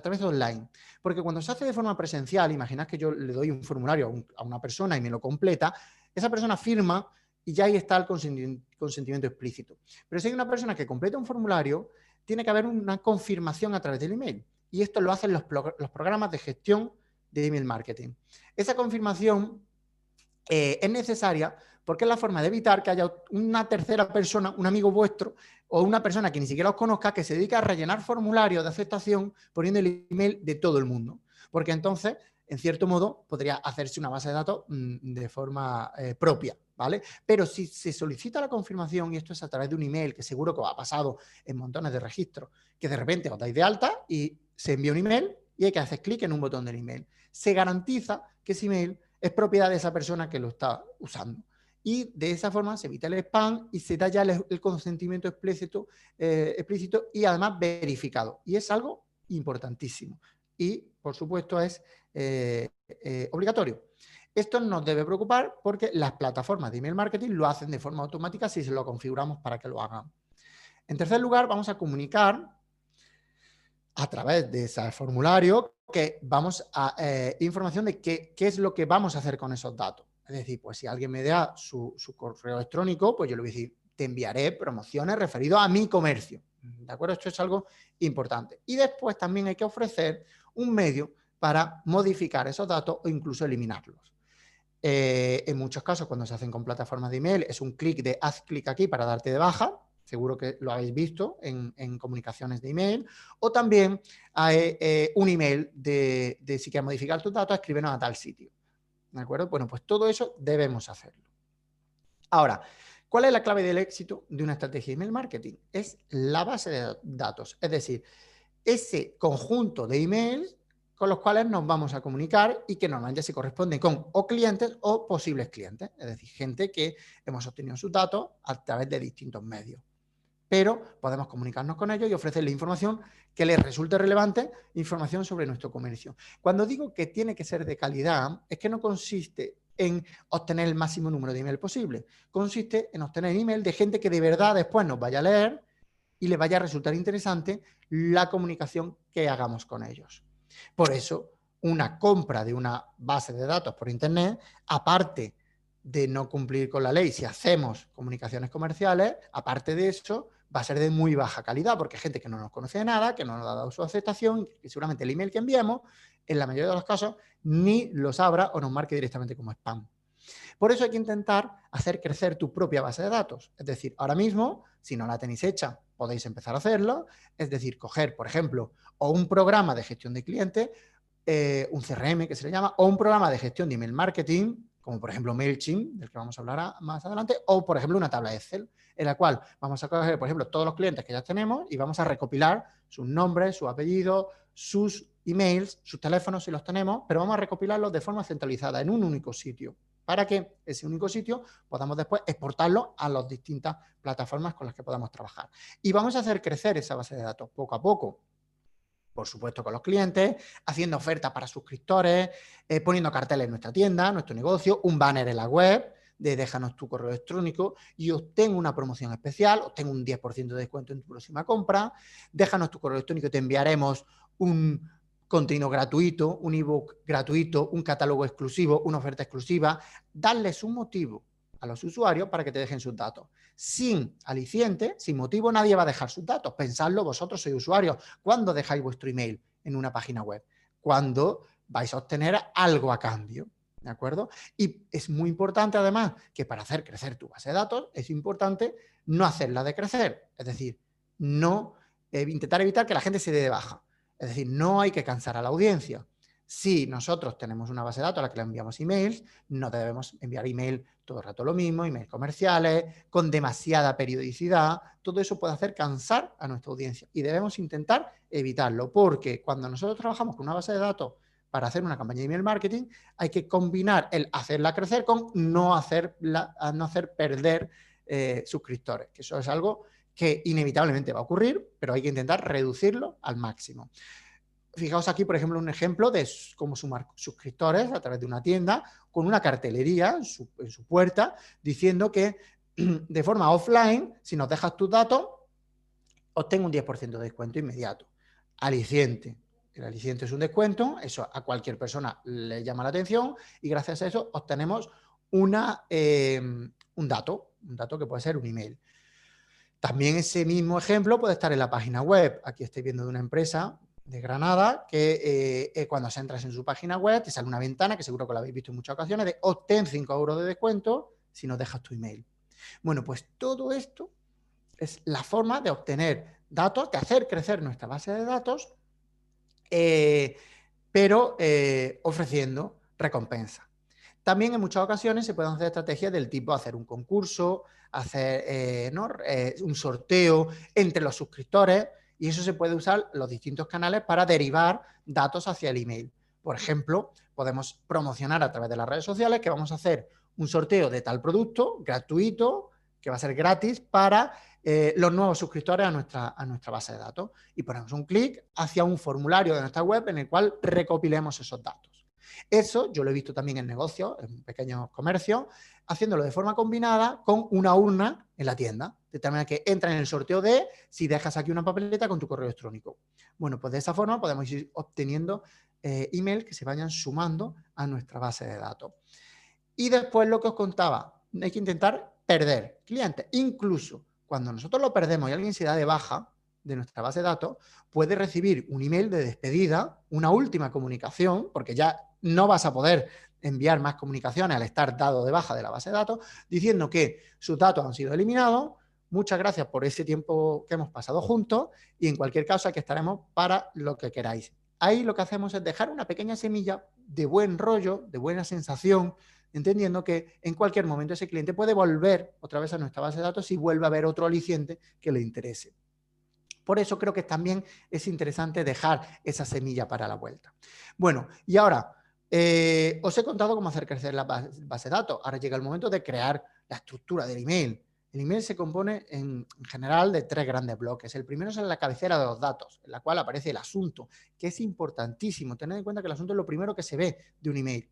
través de online. Porque cuando se hace de forma presencial, imaginad que yo le doy un formulario a una persona y me lo completa, esa persona firma y ya ahí está el consentimiento explícito. Pero si hay una persona que completa un formulario, tiene que haber una confirmación a través del email. Y esto lo hacen los programas de gestión de email marketing. Esa confirmación es necesaria porque es la forma de evitar que haya una tercera persona, un amigo vuestro o una persona que ni siquiera os conozca que se dedica a rellenar formularios de aceptación poniendo el email de todo el mundo. Porque entonces, en cierto modo, podría hacerse una base de datos de forma propia, ¿vale? Pero si se solicita la confirmación, y esto es a través de un email, que seguro que os ha pasado en montones de registros, que de repente os dais de alta y se envía un email y hay que hacer clic en un botón del email. Se garantiza que ese email es propiedad de esa persona que lo está usando. Y de esa forma se evita el spam y se da ya el consentimiento explícito y además verificado. Y es algo importantísimo. Y, por supuesto, es obligatorio. Esto nos debe preocupar porque las plataformas de email marketing lo hacen de forma automática si se lo configuramos para que lo hagan. En tercer lugar, vamos a comunicar a través de ese formulario que vamos a información de qué es lo que vamos a hacer con esos datos. Es decir, pues si alguien me da su correo electrónico, pues yo le voy a decir, te enviaré promociones referidas a mi comercio. ¿De acuerdo? Esto es algo importante. Y después también hay que ofrecer un medio para modificar esos datos o incluso eliminarlos. En muchos casos, cuando se hacen con plataformas de email, es un clic de haz clic aquí para darte de baja. Seguro que lo habéis visto en comunicaciones de email. O también hay un email de si quieres modificar tus datos, escríbenos a tal sitio. ¿De acuerdo? Bueno, pues todo eso debemos hacerlo. Ahora, ¿cuál es la clave del éxito de una estrategia de email marketing? Es la base de datos. Es decir, ese conjunto de emails con los cuales nos vamos a comunicar y que normalmente se corresponden con o clientes o posibles clientes. Es decir, gente que hemos obtenido sus datos a través de distintos medios. Pero podemos comunicarnos con ellos y ofrecerles información que les resulte relevante, información sobre nuestro comercio. Cuando digo que tiene que ser de calidad, es que no consiste en obtener el máximo número de email posible. Consiste en obtener email de gente que de verdad después nos vaya a leer y le vaya a resultar interesante la comunicación que hagamos con ellos. Por eso, una compra de una base de datos por Internet, aparte de no cumplir con la ley. Si hacemos comunicaciones comerciales, aparte de eso, va a ser de muy baja calidad, porque hay gente que no nos conoce de nada, que no nos ha dado su aceptación, que seguramente el email que enviamos, en la mayoría de los casos, ni los abra o nos marque directamente como spam. Por eso hay que intentar hacer crecer tu propia base de datos. Es decir, ahora mismo, si no la tenéis hecha, podéis empezar a hacerlo. Es decir, coger, por ejemplo, o un programa de gestión de clientes, un CRM que se le llama, o un programa de gestión de email marketing, como por ejemplo MailChimp, del que vamos a hablar más adelante, o por ejemplo una tabla Excel, en la cual vamos a coger, por ejemplo, todos los clientes que ya tenemos y vamos a recopilar sus nombres, sus apellidos, sus emails, sus teléfonos si los tenemos, pero vamos a recopilarlos de forma centralizada en un único sitio, para que ese único sitio podamos después exportarlo a las distintas plataformas con las que podamos trabajar. Y vamos a hacer crecer esa base de datos poco a poco. Por supuesto, con los clientes, haciendo ofertas para suscriptores, poniendo carteles en nuestra tienda, nuestro negocio, un banner en la web de déjanos tu correo electrónico y obtén una promoción especial, obtén un 10% de descuento en tu próxima compra, déjanos tu correo electrónico y te enviaremos un contenido gratuito, un ebook gratuito, un catálogo exclusivo, una oferta exclusiva, darles un motivo a los usuarios para que te dejen sus datos. Sin aliciente, sin motivo, nadie va a dejar sus datos. Pensadlo vosotros, sois usuarios. ¿Cuándo dejáis vuestro email en una página web? Cuando vais a obtener algo a cambio, ¿de acuerdo? Y es muy importante, además, que para hacer crecer tu base de datos, es importante no hacerla decrecer. Es decir, no intentar evitar que la gente se dé de baja. Es decir, no hay que cansar a la audiencia. Si nosotros tenemos una base de datos a la que le enviamos emails, no debemos enviar email todo el rato lo mismo, emails comerciales, con demasiada periodicidad. Todo eso puede hacer cansar a nuestra audiencia y debemos intentar evitarlo, porque cuando nosotros trabajamos con una base de datos para hacer una campaña de email marketing, hay que combinar el hacerla crecer con no hacer perder suscriptores, que eso es algo que inevitablemente va a ocurrir, pero hay que intentar reducirlo al máximo. Fijaos aquí, por ejemplo, un ejemplo de cómo sumar suscriptores a través de una tienda con una cartelería en su puerta diciendo que de forma offline, si nos dejas tus datos, obtén un 10% de descuento inmediato. Aliciente. El aliciente es un descuento, eso a cualquier persona le llama la atención y gracias a eso obtenemos un dato que puede ser un email. También ese mismo ejemplo puede estar en la página web. Aquí estoy viendo de una empresa de Granada que cuando se entras en su página web te sale una ventana que seguro que lo habéis visto en muchas ocasiones de obtén 5 euros de descuento si nos dejas tu email. Bueno, pues todo esto es la forma de obtener datos, de hacer crecer nuestra base de datos, pero ofreciendo recompensa. También en muchas ocasiones se pueden hacer estrategias del tipo hacer un concurso, hacer un sorteo entre los suscriptores y eso se puede usar los distintos canales para derivar datos hacia el email. Por ejemplo, podemos promocionar a través de las redes sociales que vamos a hacer un sorteo de tal producto gratuito, que va a ser gratis para los nuevos suscriptores a nuestra base de datos y ponemos un clic hacia un formulario de nuestra web en el cual recopilemos esos datos. Eso yo lo he visto también en negocios, en pequeños comercios, haciéndolo de forma combinada con una urna en la tienda, de tal manera que entra en el sorteo de si dejas aquí una papeleta con tu correo electrónico. Bueno, pues de esa forma podemos ir obteniendo emails que se vayan sumando a nuestra base de datos. Y después lo que os contaba, hay que intentar perder clientes. Incluso cuando nosotros lo perdemos y alguien se da de baja de nuestra base de datos, puede recibir un email de despedida, una última comunicación, porque ya no vas a poder enviar más comunicaciones al estar dado de baja de la base de datos, diciendo que sus datos han sido eliminados, muchas gracias por ese tiempo que hemos pasado juntos y en cualquier caso aquí estaremos para lo que queráis. Ahí lo que hacemos es dejar una pequeña semilla de buen rollo, de buena sensación, entendiendo que en cualquier momento ese cliente puede volver otra vez a nuestra base de datos si vuelve a haber otro aliciente que le interese. Por eso creo que también es interesante dejar esa semilla para la vuelta. Bueno, y ahora os he contado cómo hacer crecer la base de datos. Ahora llega el momento de crear la estructura del email. El email se compone en general de 3 grandes bloques. El primero es la cabecera de los datos, en la cual aparece el asunto, que es importantísimo. Tened en cuenta que el asunto es lo primero que se ve de un email.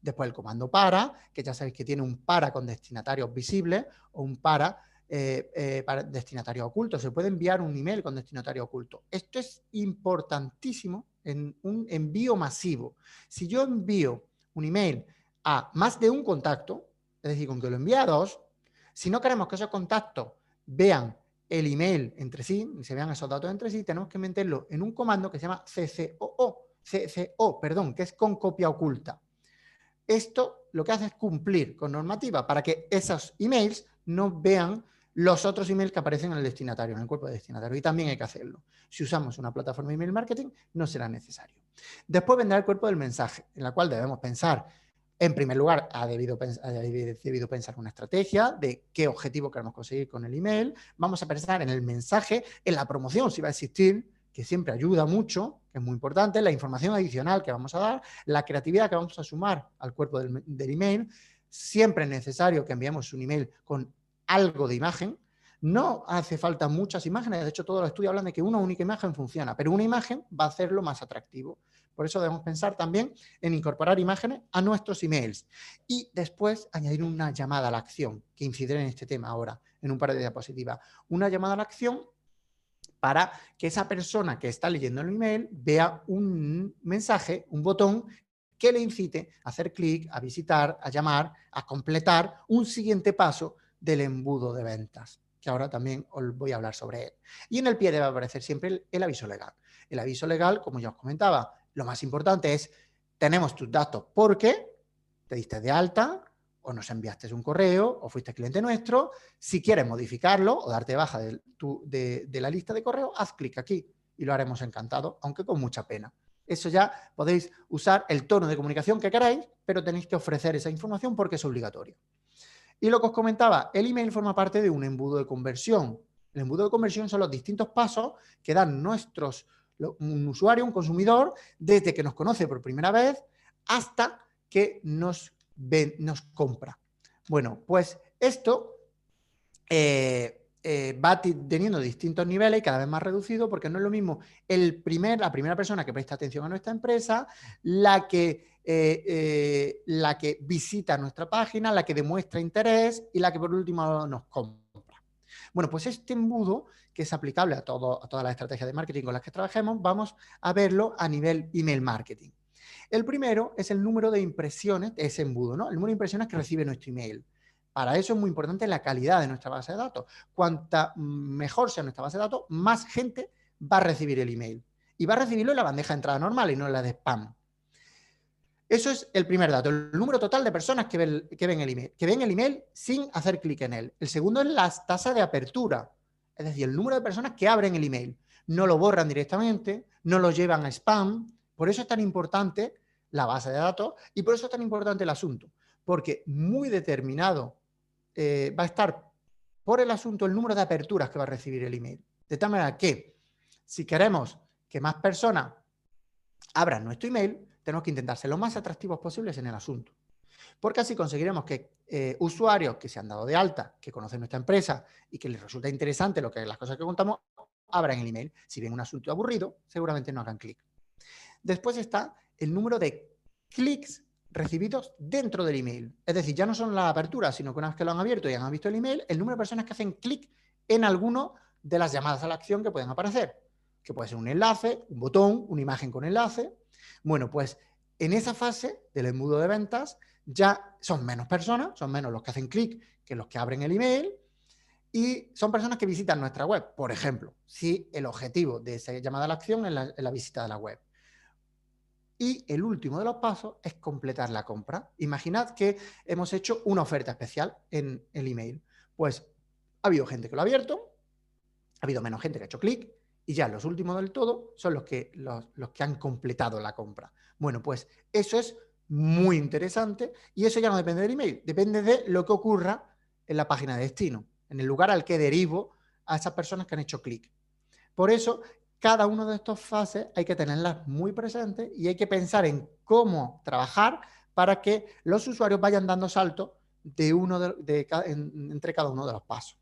Después el comando para, que ya sabéis que tiene un para con destinatarios visibles o un para destinatario oculto. Se puede enviar un email con destinatario oculto. Esto es importantísimo en un envío masivo. Si yo envío un email a más de un contacto, es decir, con que lo envíe a 2, si no queremos que esos contactos vean el email entre sí, se vean esos datos entre sí, tenemos que meterlo en un comando que se llama CCO, que es con copia oculta. Esto lo que hace es cumplir con normativa para que esos emails no vean los otros emails que aparecen en el destinatario, en el cuerpo de destinatario. Y también hay que hacerlo. Si usamos una plataforma de email marketing, no será necesario. Después vendrá el cuerpo del mensaje, en la cual debemos pensar, en primer lugar, ha debido pensar una estrategia de qué objetivo queremos conseguir con el email. Vamos a pensar en el mensaje, en la promoción, si va a existir, que siempre ayuda mucho, que es muy importante, la información adicional que vamos a dar, la creatividad que vamos a sumar al cuerpo del email. Siempre es necesario que enviemos un email con algo de imagen. No hace falta muchas imágenes, de hecho todos los estudios hablan de que una única imagen funciona, pero una imagen va a hacerlo más atractivo. Por eso debemos pensar también en incorporar imágenes a nuestros emails y después añadir una llamada a la acción, que incidiré en este tema ahora, en un par de diapositivas. Una llamada a la acción para que esa persona que está leyendo el email vea un mensaje, un botón que le incite a hacer clic, a visitar, a llamar, a completar un siguiente paso del embudo de ventas, que ahora también os voy a hablar sobre él. Y en el pie debe aparecer siempre el aviso legal. El aviso legal, como ya os comentaba, lo más importante es, tenemos tus datos porque te diste de alta, o nos enviaste un correo, o fuiste cliente nuestro. Si quieres modificarlo o darte baja de la lista de correo, haz clic aquí y lo haremos encantado, aunque con mucha pena. Eso ya podéis usar el tono de comunicación que queráis, pero tenéis que ofrecer esa información porque es obligatorio. Y lo que os comentaba, el email forma parte de un embudo de conversión. El embudo de conversión son los distintos pasos que dan un usuario, un consumidor, desde que nos conoce por primera vez hasta que nos compra. Bueno, pues esto va teniendo distintos niveles y cada vez más reducido, porque no es lo mismo la primera persona que presta atención a nuestra empresa, la que visita nuestra página, la que demuestra interés y la que por último nos compra. Bueno, pues este embudo, que es aplicable a todas las estrategias de marketing con las que trabajemos, vamos a verlo a nivel email marketing. El primero es el número de impresiones de ese embudo, ¿no? El número de impresiones que recibe nuestro email. Para eso es muy importante la calidad de nuestra base de datos. Cuanta mejor sea nuestra base de datos, más gente va a recibir el email. Y va a recibirlo en la bandeja de entrada normal y no en la de spam. Eso es el primer dato, el número total de personas que ven el email sin hacer clic en él. El segundo es la tasa de apertura, es decir, el número de personas que abren el email. No lo borran directamente, no lo llevan a spam. Por eso es tan importante la base de datos y por eso es tan importante el asunto, porque muy determinado va a estar por el asunto el número de aperturas que va a recibir el email. De tal manera que si queremos que más personas abran nuestro email, tenemos que intentar ser lo más atractivos posibles en el asunto. Porque así conseguiremos que usuarios que se han dado de alta, que conocen nuestra empresa y que les resulta interesante las cosas que contamos, abran el email. Si ven un asunto aburrido, seguramente no hagan clic. Después está el número de clics recibidos dentro del email. Es decir, ya no son las aperturas, sino que una vez que lo han abierto y han visto el email, el número de personas que hacen clic en alguno de las llamadas a la acción que pueden aparecer, que puede ser un enlace, un botón, una imagen con enlace. Bueno, pues en esa fase del embudo de ventas ya son menos personas, son menos los que hacen clic que los que abren el email y son personas que visitan nuestra web, por ejemplo, si el objetivo de esa llamada a la acción es la visita de la web. Y el último de los pasos es completar la compra. Imaginad que hemos hecho una oferta especial en el email. Pues ha habido gente que lo ha abierto, ha habido menos gente que ha hecho clic y ya los últimos del todo son los que han completado la compra. Bueno, pues eso es muy interesante y eso ya no depende del email, depende de lo que ocurra en la página de destino, en el lugar al que derivo a esas personas que han hecho clic. Por eso, cada una de estas fases hay que tenerlas muy presentes y hay que pensar en cómo trabajar para que los usuarios vayan dando saltos entre cada uno de los pasos.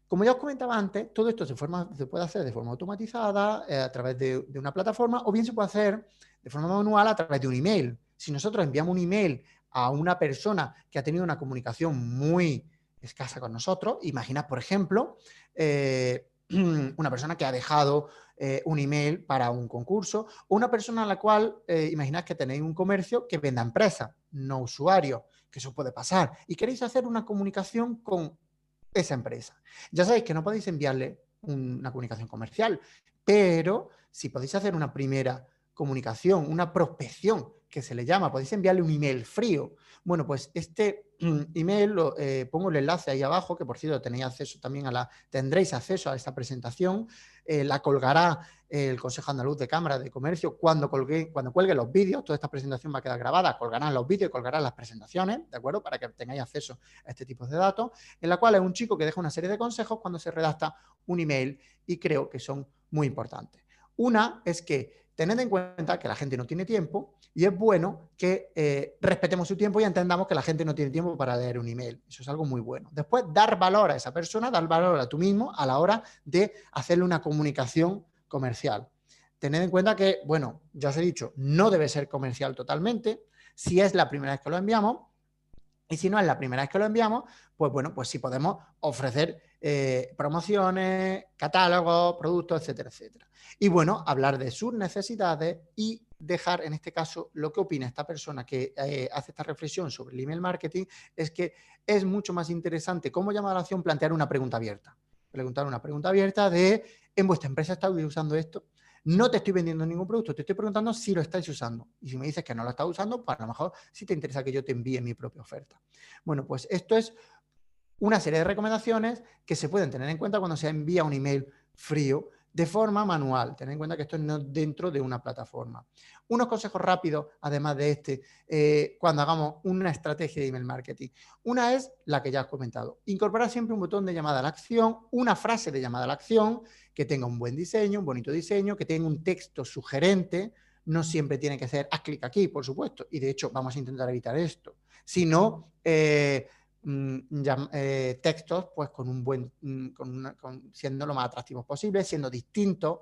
Como ya os comentaba antes, todo esto se puede hacer de forma automatizada a través de una plataforma o bien se puede hacer de forma manual a través de un email. Si nosotros enviamos un email a una persona que ha tenido una comunicación muy escasa con nosotros, imaginad, por ejemplo, una persona que ha dejado un email para un concurso, o una persona a la cual imaginad que tenéis un comercio que venda empresas, no usuarios, que eso puede pasar, y queréis hacer una comunicación con esa empresa. Ya sabéis que no podéis enviarle una comunicación comercial, pero si podéis hacer una primera comunicación, una prospección, que se le llama, podéis enviarle un email frío. Bueno, pues este email, pongo el enlace ahí abajo, que por cierto tenéis acceso también tendréis acceso a esta presentación, la colgará el Consejo Andaluz de Cámaras de Comercio cuando cuelgue los vídeos. Toda esta presentación va a quedar grabada, colgarán los vídeos y colgarán las presentaciones, ¿de acuerdo? Para que tengáis acceso a este tipo de datos, en la cual es un chico que deja una serie de consejos cuando se redacta un email y creo que son muy importantes. Una es que tened en cuenta que la gente no tiene tiempo y es bueno que respetemos su tiempo y entendamos que la gente no tiene tiempo para leer un email. Eso es algo muy bueno. Después, dar valor a esa persona, dar valor a tú mismo a la hora de hacerle una comunicación comercial. Tened en cuenta que, bueno, ya os he dicho, no debe ser comercial totalmente. Si es la primera vez que lo enviamos, y si no es la primera vez que lo enviamos, pues bueno, pues sí podemos ofrecer promociones, catálogos, productos, etcétera, etcétera. Y bueno, hablar de sus necesidades y dejar en este caso lo que opina esta persona que hace esta reflexión sobre el email marketing, es que es mucho más interesante como llamada a la acción plantear una pregunta abierta. Preguntar una pregunta abierta de, ¿en vuestra empresa estáis usando esto? No te estoy vendiendo ningún producto, te estoy preguntando si lo estáis usando. Y si me dices que no lo estás usando, pues a lo mejor sí te interesa que yo te envíe mi propia oferta. Bueno, pues esto es una serie de recomendaciones que se pueden tener en cuenta cuando se envía un email frío de forma manual. Tened en cuenta que esto no es dentro de una plataforma. Unos consejos rápidos, además de cuando hagamos una estrategia de email marketing. Una es la que ya os he comentado. Incorporar siempre un botón de llamada a la acción, una frase de llamada a la acción, que tenga un buen diseño, un bonito diseño, que tenga un texto sugerente. No siempre tiene que ser, haz clic aquí, por supuesto. Y de hecho, vamos a intentar evitar esto. Sino textos pues con un buen siendo lo más atractivos posible, siendo distintos,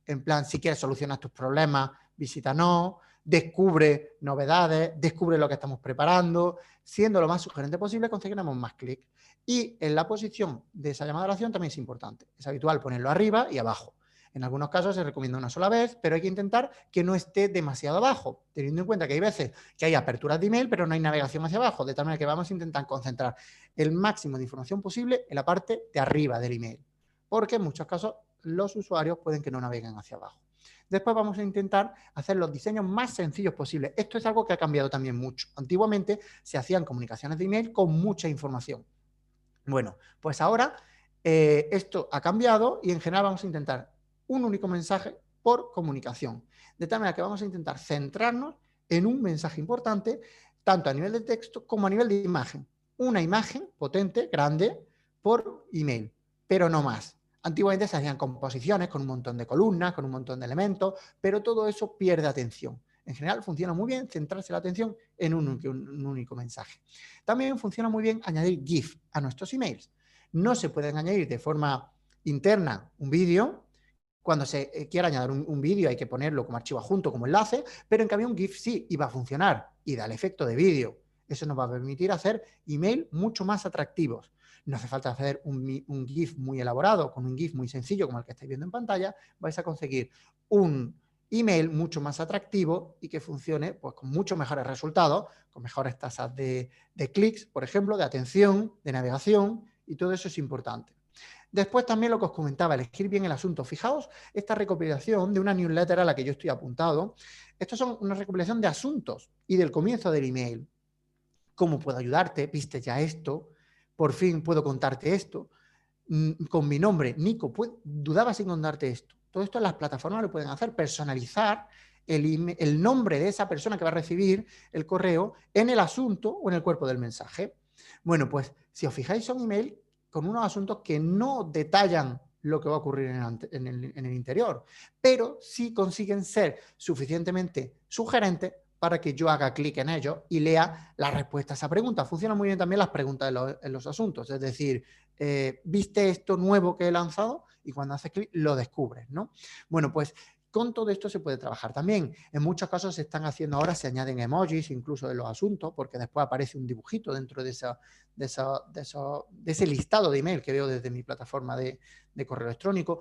en plan, si quieres solucionar tus problemas, visítanos, descubre novedades, descubre lo que estamos preparando, siendo lo más sugerente posible, conseguiremos más clics. Y en la posición de esa llamada a la acción también es importante. Es habitual ponerlo arriba y abajo. En algunos casos se recomienda una sola vez, pero hay que intentar que no esté demasiado abajo, teniendo en cuenta que hay veces que hay aperturas de email, pero no hay navegación hacia abajo, de tal manera que vamos a intentar concentrar el máximo de información posible en la parte de arriba del email, porque en muchos casos los usuarios pueden que no naveguen hacia abajo. Después vamos a intentar hacer los diseños más sencillos posibles. Esto es algo que ha cambiado también mucho. Antiguamente se hacían comunicaciones de email con mucha información. Bueno, pues ahora esto ha cambiado y en general vamos a intentar un único mensaje por comunicación. De tal manera que vamos a intentar centrarnos en un mensaje importante, tanto a nivel de texto como a nivel de imagen. Una imagen potente, grande, por email, pero no más. Antiguamente se hacían composiciones con un montón de columnas, con un montón de elementos, pero todo eso pierde atención. En general funciona muy bien centrarse la atención en un único mensaje. También funciona muy bien añadir GIF a nuestros emails. No se pueden añadir de forma interna un vídeo. Cuando se quiera añadir un vídeo hay que ponerlo como archivo adjunto, como enlace, pero en cambio un GIF sí, y va a funcionar y da el efecto de vídeo. Eso nos va a permitir hacer email mucho más atractivos. No hace falta hacer un GIF muy elaborado, con un GIF muy sencillo como el que estáis viendo en pantalla, vais a conseguir un email mucho más atractivo y que funcione pues, con muchos mejores resultados, con mejores tasas de clics, por ejemplo, de atención, de navegación, y todo eso es importante. Después también lo que os comentaba, elegir bien el asunto. Fijaos esta recopilación de una newsletter a la que yo estoy apuntado. Estos son una recopilación de asuntos y del comienzo del email. ¿Cómo puedo ayudarte? ¿Viste ya esto? Por fin puedo contarte esto. Con mi nombre, Nico, dudaba sin contarte esto. Todo esto en las plataformas lo pueden hacer, personalizar el nombre de esa persona que va a recibir el correo en el asunto o en el cuerpo del mensaje. Bueno, pues si os fijáis son email con unos asuntos que no detallan lo que va a ocurrir en el interior, pero sí consiguen ser suficientemente sugerentes para que yo haga clic en ellos y lea la respuesta a esa pregunta. Funcionan muy bien también las preguntas en los asuntos, es decir, ¿viste esto nuevo que he lanzado? Y cuando haces clic lo descubres, ¿no? Bueno, pues con todo esto se puede trabajar también. En muchos casos se están haciendo ahora, se añaden emojis incluso de los asuntos, porque después aparece un dibujito dentro de ese listado de email que veo desde mi plataforma de correo electrónico.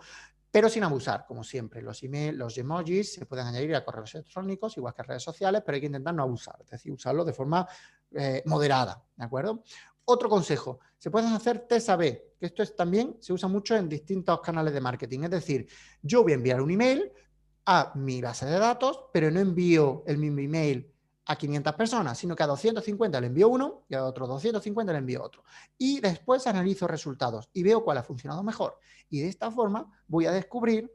pero sin abusar, como siempre. Los emails, los emojis se pueden añadir a correos electrónicos, igual que a redes sociales, pero hay que intentar no abusar, es decir, usarlo de forma moderada, ¿de acuerdo? Otro consejo, se pueden hacer test A/B, que esto también se usa mucho en distintos canales de marketing, es decir, yo voy a enviar un email a mi base de datos, pero no envío el mismo email a 500 personas, sino que a 250 le envío uno y a otros 250 le envío otro. Y después analizo resultados y veo cuál ha funcionado mejor. Y de esta forma voy a descubrir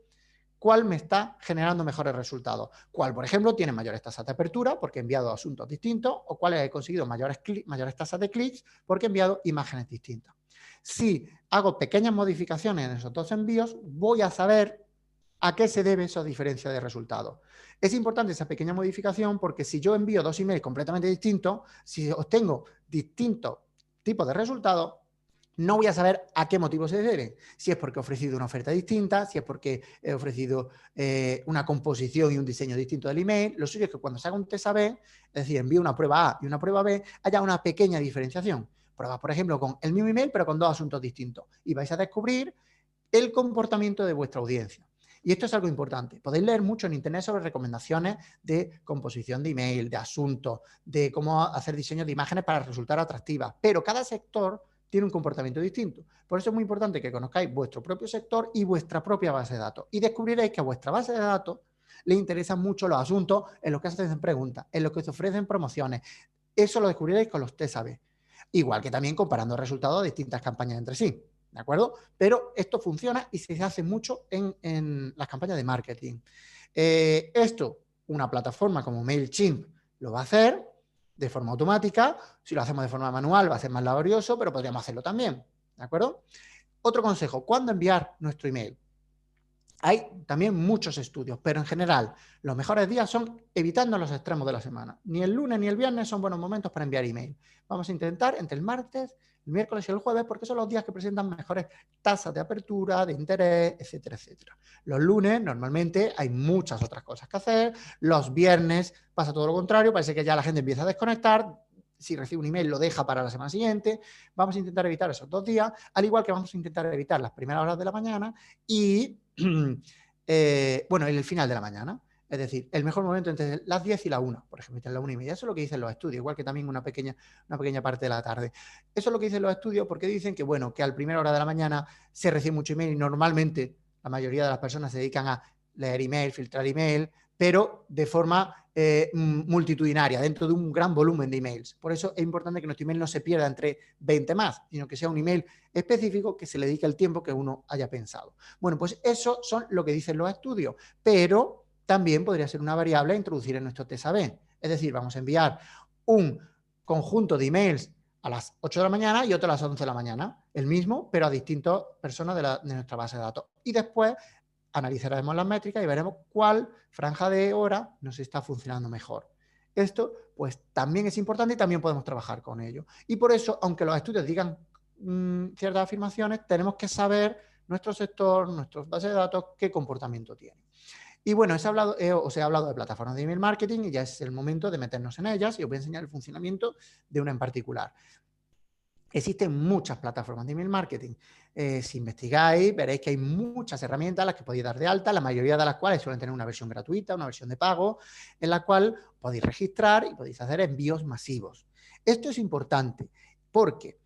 cuál me está generando mejores resultados. Cuál, por ejemplo, tiene mayores tasas de apertura porque he enviado asuntos distintos o cuáles he conseguido mayores tasas de clics porque he enviado imágenes distintas. Si hago pequeñas modificaciones en esos dos envíos, voy a saber a qué se debe esa diferencia de resultados. Es importante esa pequeña modificación porque si yo envío dos emails completamente distintos, si obtengo distintos tipos de resultados, no voy a saber a qué motivo se debe. Si es porque he ofrecido una oferta distinta, si es porque he ofrecido una composición y un diseño distinto del email. Lo suyo es que cuando se haga un test A/B, es decir, envío una prueba A y una prueba B, haya una pequeña diferenciación. Pruebas, por ejemplo, con el mismo email, pero con dos asuntos distintos. Y vais a descubrir el comportamiento de vuestra audiencia. Y esto es algo importante. Podéis leer mucho en internet sobre recomendaciones de composición de email, de asuntos, de cómo hacer diseños de imágenes para resultar atractivas. Pero cada sector tiene un comportamiento distinto. Por eso es muy importante que conozcáis vuestro propio sector y vuestra propia base de datos. Y descubriréis que a vuestra base de datos le interesan mucho los asuntos en los que se hacen preguntas, en los que se ofrecen promociones. Eso lo descubriréis con los test A/B. Igual que también comparando resultados de distintas campañas entre sí. ¿De acuerdo? Pero esto funciona y se hace mucho en las campañas de marketing. Esto, una plataforma como MailChimp lo va a hacer de forma automática. Si lo hacemos de forma manual va a ser más laborioso, pero podríamos hacerlo también. ¿De acuerdo? Otro consejo, ¿cuándo enviar nuestro email? Hay también muchos estudios, pero en general los mejores días son evitando los extremos de la semana. Ni el lunes ni el viernes son buenos momentos para enviar email. Vamos a intentar entre el martes, el miércoles y el jueves porque son los días que presentan mejores tasas de apertura, de interés, etcétera, etcétera. Los lunes normalmente hay muchas otras cosas que hacer. Los viernes pasa todo lo contrario, parece que ya la gente empieza a desconectar. Si recibe un email lo deja para la semana siguiente. Vamos a intentar evitar esos 2 días, al igual que vamos a intentar evitar las primeras horas de la mañana y bueno, en el final de la mañana. Es decir, el mejor momento entre las 10 y la 1, por ejemplo, entre la 1 y media. Eso es lo que dicen los estudios, igual que también una pequeña parte de la tarde. Eso es lo que dicen los estudios porque dicen que, bueno, que a la primera hora de la mañana se recibe mucho email y normalmente la mayoría de las personas se dedican a leer email, filtrar email, pero de forma multitudinaria, dentro de un gran volumen de emails. Por eso es importante que nuestro email no se pierda entre 20 más, sino que sea un email específico que se le dedique el tiempo que uno haya pensado. Bueno, pues eso son lo que dicen los estudios, pero también podría ser una variable a introducir en nuestro test A/B. Es decir, vamos a enviar un conjunto de emails a las 8 de la mañana y otro a las 11 de la mañana, el mismo, pero a distintas personas de nuestra base de datos. Y después analizaremos las métricas y veremos cuál franja de hora nos está funcionando mejor. Esto, pues, también es importante y también podemos trabajar con ello. Y por eso, aunque los estudios digan ciertas afirmaciones, tenemos que saber nuestro sector, nuestras bases de datos, qué comportamiento tiene. Y bueno, os he hablado de plataformas de email marketing y ya es el momento de meternos en ellas y os voy a enseñar el funcionamiento de una en particular. Existen muchas plataformas de email marketing. Si investigáis, veréis que hay muchas herramientas a las que podéis dar de alta, la mayoría de las cuales suelen tener una versión gratuita, una versión de pago, en la cual podéis registrar y podéis hacer envíos masivos. Esto es importante porque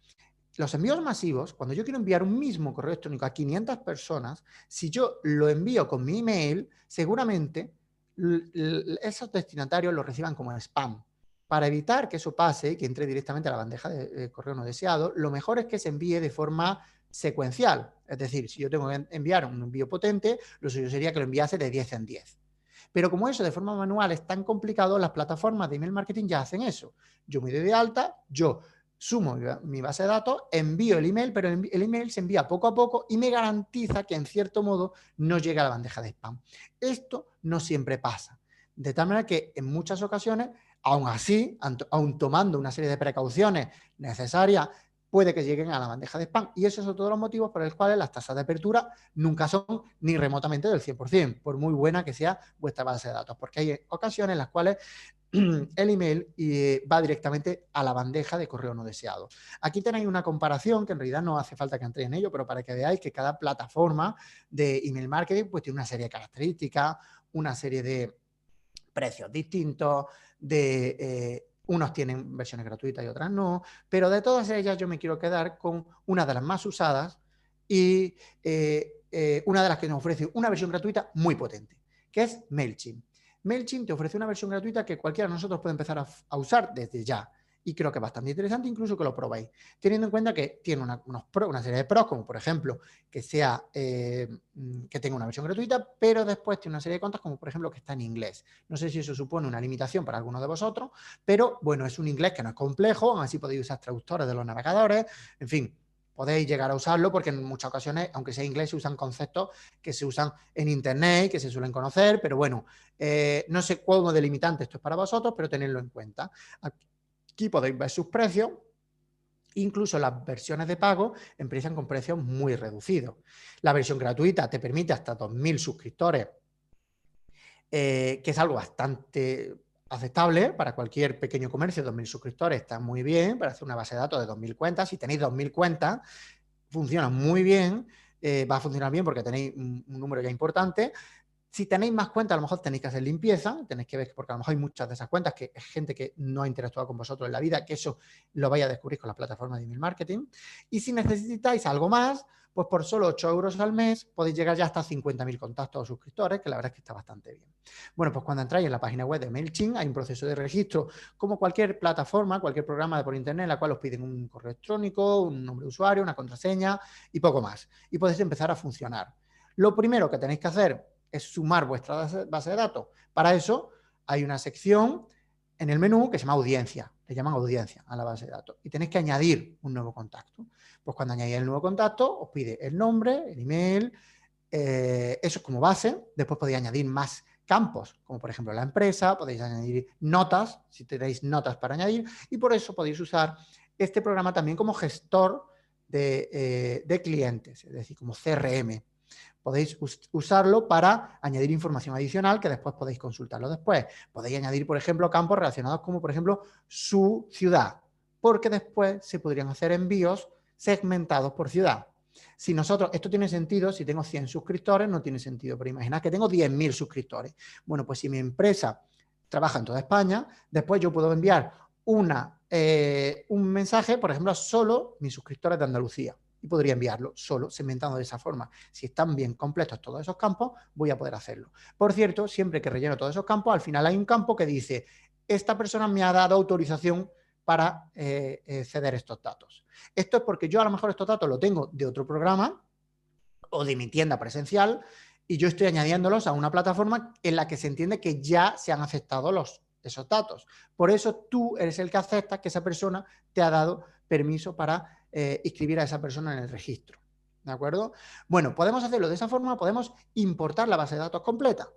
los envíos masivos, cuando yo quiero enviar un mismo correo electrónico a 500 personas, si yo lo envío con mi email, seguramente esos destinatarios lo reciban como spam. Para evitar que eso pase, que entre directamente a la bandeja de correo no deseado, lo mejor es que se envíe de forma secuencial. Es decir, si yo tengo que enviar un envío potente, lo suyo sería que lo enviase de 10 en 10. Pero como eso de forma manual es tan complicado, las plataformas de email marketing ya hacen eso. Yo me doy de alta, yo sumo mi base de datos, envío el email, pero el email se envía poco a poco y me garantiza que en cierto modo no llega a la bandeja de spam. Esto no siempre pasa. De tal manera que en muchas ocasiones, aún así, aún tomando una serie de precauciones necesarias, puede que lleguen a la bandeja de spam. Y esos son todos los motivos por los cuales las tasas de apertura nunca son ni remotamente del 100%, por muy buena que sea vuestra base de datos. Porque hay ocasiones en las cuales el email y va directamente a la bandeja de correo no deseado. Aquí tenéis una comparación que en realidad no hace falta que entréis en ello, pero para que veáis que cada plataforma de email marketing pues tiene una serie de características, una serie de precios distintos, unos tienen versiones gratuitas y otras no, pero de todas ellas yo me quiero quedar con una de las más usadas y una de las que nos ofrece una versión gratuita muy potente, que es MailChimp. MailChimp te ofrece una versión gratuita que cualquiera de nosotros puede empezar a usar desde ya. Y creo que es bastante interesante incluso que lo probéis, teniendo en cuenta que tiene una serie de pros, como por ejemplo que tenga una versión gratuita, pero después tiene una serie de contras, como por ejemplo que está en inglés. No sé si eso supone una limitación para algunos de vosotros, pero bueno, es un inglés que no es complejo, aún así podéis usar traductores de los navegadores, en fin, podéis llegar a usarlo porque en muchas ocasiones, aunque sea inglés, se usan conceptos que se usan en internet, que se suelen conocer, pero bueno, no sé cuál delimitante esto es para vosotros, pero tenedlo en cuenta. Aquí podéis ver sus precios. Incluso las versiones de pago empiezan con precios muy reducidos. La versión gratuita te permite hasta 2.000 suscriptores, que es algo bastante aceptable para cualquier pequeño comercio. 2.000 suscriptores está muy bien para hacer una base de datos de 2.000 cuentas. Si tenéis 2.000 cuentas, funciona muy bien. Va a funcionar bien porque tenéis un número ya importante. Si tenéis más cuentas, a lo mejor tenéis que hacer limpieza, tenéis que ver, porque a lo mejor hay muchas de esas cuentas que es gente que no ha interactuado con vosotros en la vida, que eso lo vais a descubrir con las plataformas de email marketing. Y si necesitáis algo más, pues por solo 8 euros al mes podéis llegar ya hasta 50.000 contactos o suscriptores, que la verdad es que está bastante bien. Bueno, pues cuando entráis en la página web de MailChimp hay un proceso de registro, como cualquier plataforma, cualquier programa de por internet, en la cual os piden un correo electrónico, un nombre de usuario, una contraseña y poco más. Y podéis empezar a funcionar. Lo primero que tenéis que hacer es sumar vuestra base de datos. Para eso hay una sección en el menú que se llama audiencia. Le llaman audiencia a la base de datos. Y tenéis que añadir un nuevo contacto. Pues cuando añadís el nuevo contacto, os pide el nombre, el email, eso es como base. Después podéis añadir más campos, como por ejemplo la empresa, podéis añadir notas, si tenéis notas para añadir, y por eso podéis usar este programa también como gestor de clientes, es decir, como CRM. Podéis usarlo para añadir información adicional que después podéis consultarlo después. Podéis añadir, por ejemplo, campos relacionados como, por ejemplo, su ciudad, porque después se podrían hacer envíos segmentados por ciudad. Si nosotros, esto tiene sentido, si tengo 100 suscriptores, no tiene sentido, pero imaginad que tengo 10.000 suscriptores. Bueno, pues si mi empresa trabaja en toda España, después yo puedo enviar un mensaje, por ejemplo, a solo mis suscriptores de Andalucía. Y podría enviarlo solo, segmentando de esa forma. Si están bien completos todos esos campos, voy a poder hacerlo. Por cierto, siempre que relleno todos esos campos, al final hay un campo que dice, esta persona me ha dado autorización para ceder estos datos. Esto es porque yo a lo mejor estos datos los tengo de otro programa o de mi tienda presencial y yo estoy añadiéndolos a una plataforma en la que se entiende que ya se han aceptado esos datos. Por eso tú eres el que acepta que esa persona te ha dado permiso para inscribir a esa persona en el registro. ¿De acuerdo? Bueno, podemos hacerlo de esa forma, podemos importar la base de datos completa.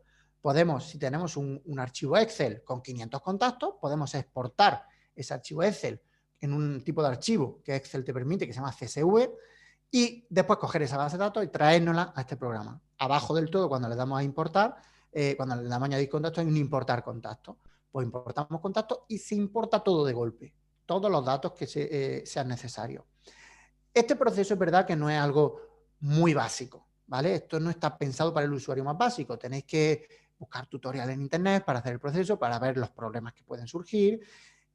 Podemos, si tenemos un archivo Excel con 500 contactos, podemos exportar ese archivo Excel en un tipo de archivo que Excel te permite, que se llama CSV, y después coger esa base de datos y traérnosla a este programa. Abajo del todo, cuando le damos a importar, cuando le damos a añadir contactos, hay un importar contactos. Pues importamos contactos y se importa todo de golpe, todos los datos que sean necesarios. Este proceso es verdad que no es algo muy básico, ¿vale? Esto no está pensado para el usuario más básico. Tenéis que buscar tutoriales en internet para hacer el proceso, para ver los problemas que pueden surgir.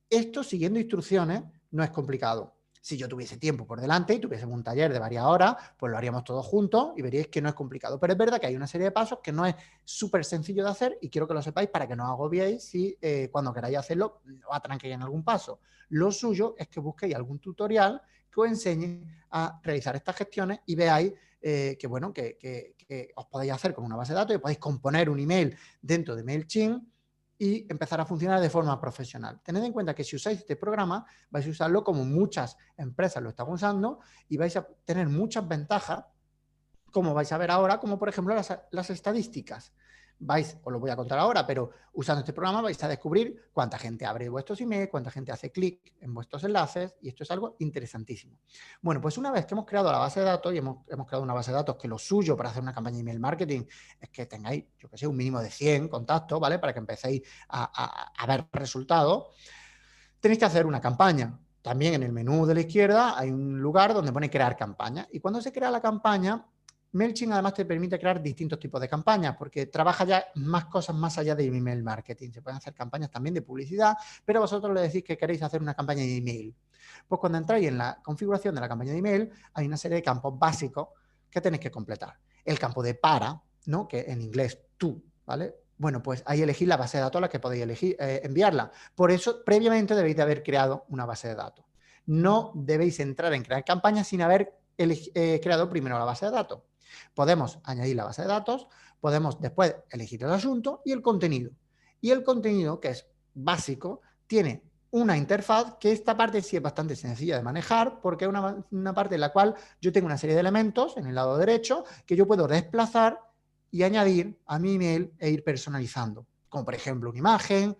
Esto, siguiendo instrucciones, no es complicado. Si yo tuviese tiempo por delante y tuviésemos un taller de varias horas, pues lo haríamos todos juntos y veríais que no es complicado. Pero es verdad que hay una serie de pasos que no es súper sencillo de hacer y quiero que lo sepáis para que no os agobiéis si cuando queráis hacerlo os atranquéis en algún paso. Lo suyo es que busquéis algún tutorial que os enseñe a realizar estas gestiones y veáis que os podéis hacer con una base de datos y podéis componer un email dentro de MailChimp y empezar a funcionar de forma profesional. Tened en cuenta que si usáis este programa, vais a usarlo como muchas empresas lo están usando y vais a tener muchas ventajas, como vais a ver ahora, como por ejemplo las estadísticas. os lo voy a contar ahora, pero usando este programa vais a descubrir cuánta gente abre vuestros emails, cuánta gente hace clic en vuestros enlaces, y esto es algo interesantísimo. Bueno, pues una vez que hemos creado la base de datos y hemos creado una base de datos que lo suyo para hacer una campaña de email marketing es que tengáis, yo que sé, un mínimo de 100 contactos, ¿vale? Para que empecéis a ver resultados, tenéis que hacer una campaña. También en el menú de la izquierda hay un lugar donde pone crear campaña, y cuando se crea la campaña, MailChimp además te permite crear distintos tipos de campañas porque trabaja ya más cosas más allá de email marketing. Se pueden hacer campañas también de publicidad, pero vosotros le decís que queréis hacer una campaña de email. Pues cuando entráis en la configuración de la campaña de email, hay una serie de campos básicos que tenéis que completar. El campo de para, ¿no? Que en inglés tú, ¿vale? Bueno, pues ahí elegís la base de datos a la que podéis elegir, enviarla. Por eso, previamente debéis de haber creado una base de datos. No debéis entrar en crear campañas sin haber creado primero la base de datos. Podemos añadir la base de datos, podemos después elegir el asunto y el contenido. Y el contenido, que es básico, tiene una interfaz que esta parte sí es bastante sencilla de manejar porque es una parte en la cual yo tengo una serie de elementos en el lado derecho que yo puedo desplazar y añadir a mi email e ir personalizando. Como por ejemplo una imagen,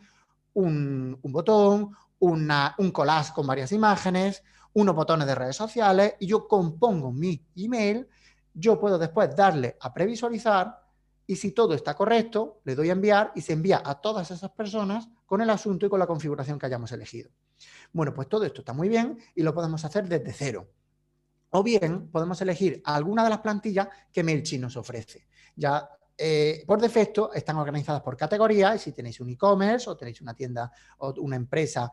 un botón, un collage con varias imágenes, unos botones de redes sociales, y yo compongo mi email. Yo puedo después darle a previsualizar y si todo está correcto, le doy a enviar y se envía a todas esas personas con el asunto y con la configuración que hayamos elegido. Bueno, pues todo esto está muy bien y lo podemos hacer desde cero. O bien podemos elegir alguna de las plantillas que MailChimp nos ofrece. Ya por defecto están organizadas por categorías y si tenéis un e-commerce o tenéis una tienda o una empresa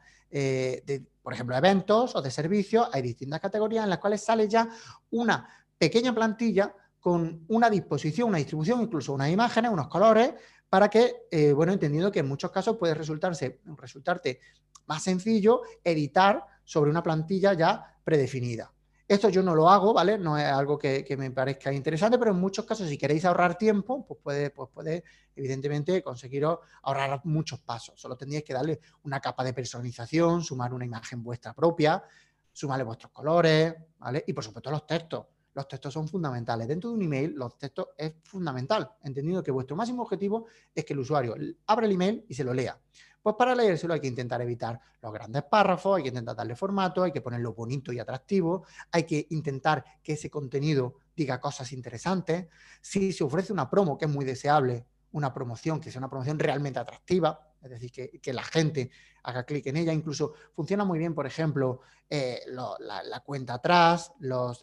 por ejemplo, eventos o de servicios, hay distintas categorías en las cuales sale ya una pequeña plantilla con una disposición, una distribución, incluso unas imágenes, unos colores, para que, bueno, entendiendo que en muchos casos puede resultarte más sencillo editar sobre una plantilla ya predefinida. Esto yo no lo hago, ¿vale? No es algo que me parezca interesante, pero en muchos casos, si queréis ahorrar tiempo, pues puede evidentemente, conseguiros ahorrar muchos pasos. Solo tendríais que darle una capa de personalización, sumar una imagen vuestra propia, sumarle vuestros colores, ¿vale? Y, por supuesto, los textos. Los textos son fundamentales. Dentro de un email, los textos es fundamental, entendiendo que vuestro máximo objetivo es que el usuario abra el email y se lo lea. Pues para leérselo hay que intentar evitar los grandes párrafos, hay que intentar darle formato, hay que ponerlo bonito y atractivo, hay que intentar que ese contenido diga cosas interesantes. Si se ofrece una promo, que es muy deseable, una promoción que sea una promoción realmente atractiva, es decir, que la gente haga clic en ella. Incluso funciona muy bien, por ejemplo, la cuenta atrás,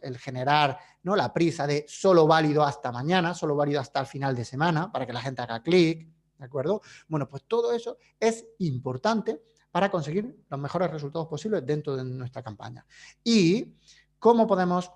el generar, ¿no?, la prisa de solo válido hasta mañana, solo válido hasta el final de semana, para que la gente haga clic, ¿de acuerdo? Bueno, pues todo eso es importante para conseguir los mejores resultados posibles dentro de nuestra campaña. ¿Y cómo podemos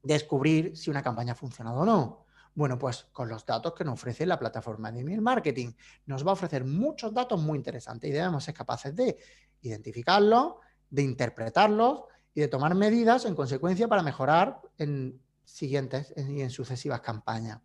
descubrir si una campaña ha funcionado o no? Bueno, pues con los datos que nos ofrece la plataforma de email marketing. Nos va a ofrecer muchos datos muy interesantes y debemos ser capaces de identificarlos, de interpretarlos y de tomar medidas en consecuencia para mejorar en siguientes y en sucesivas campañas.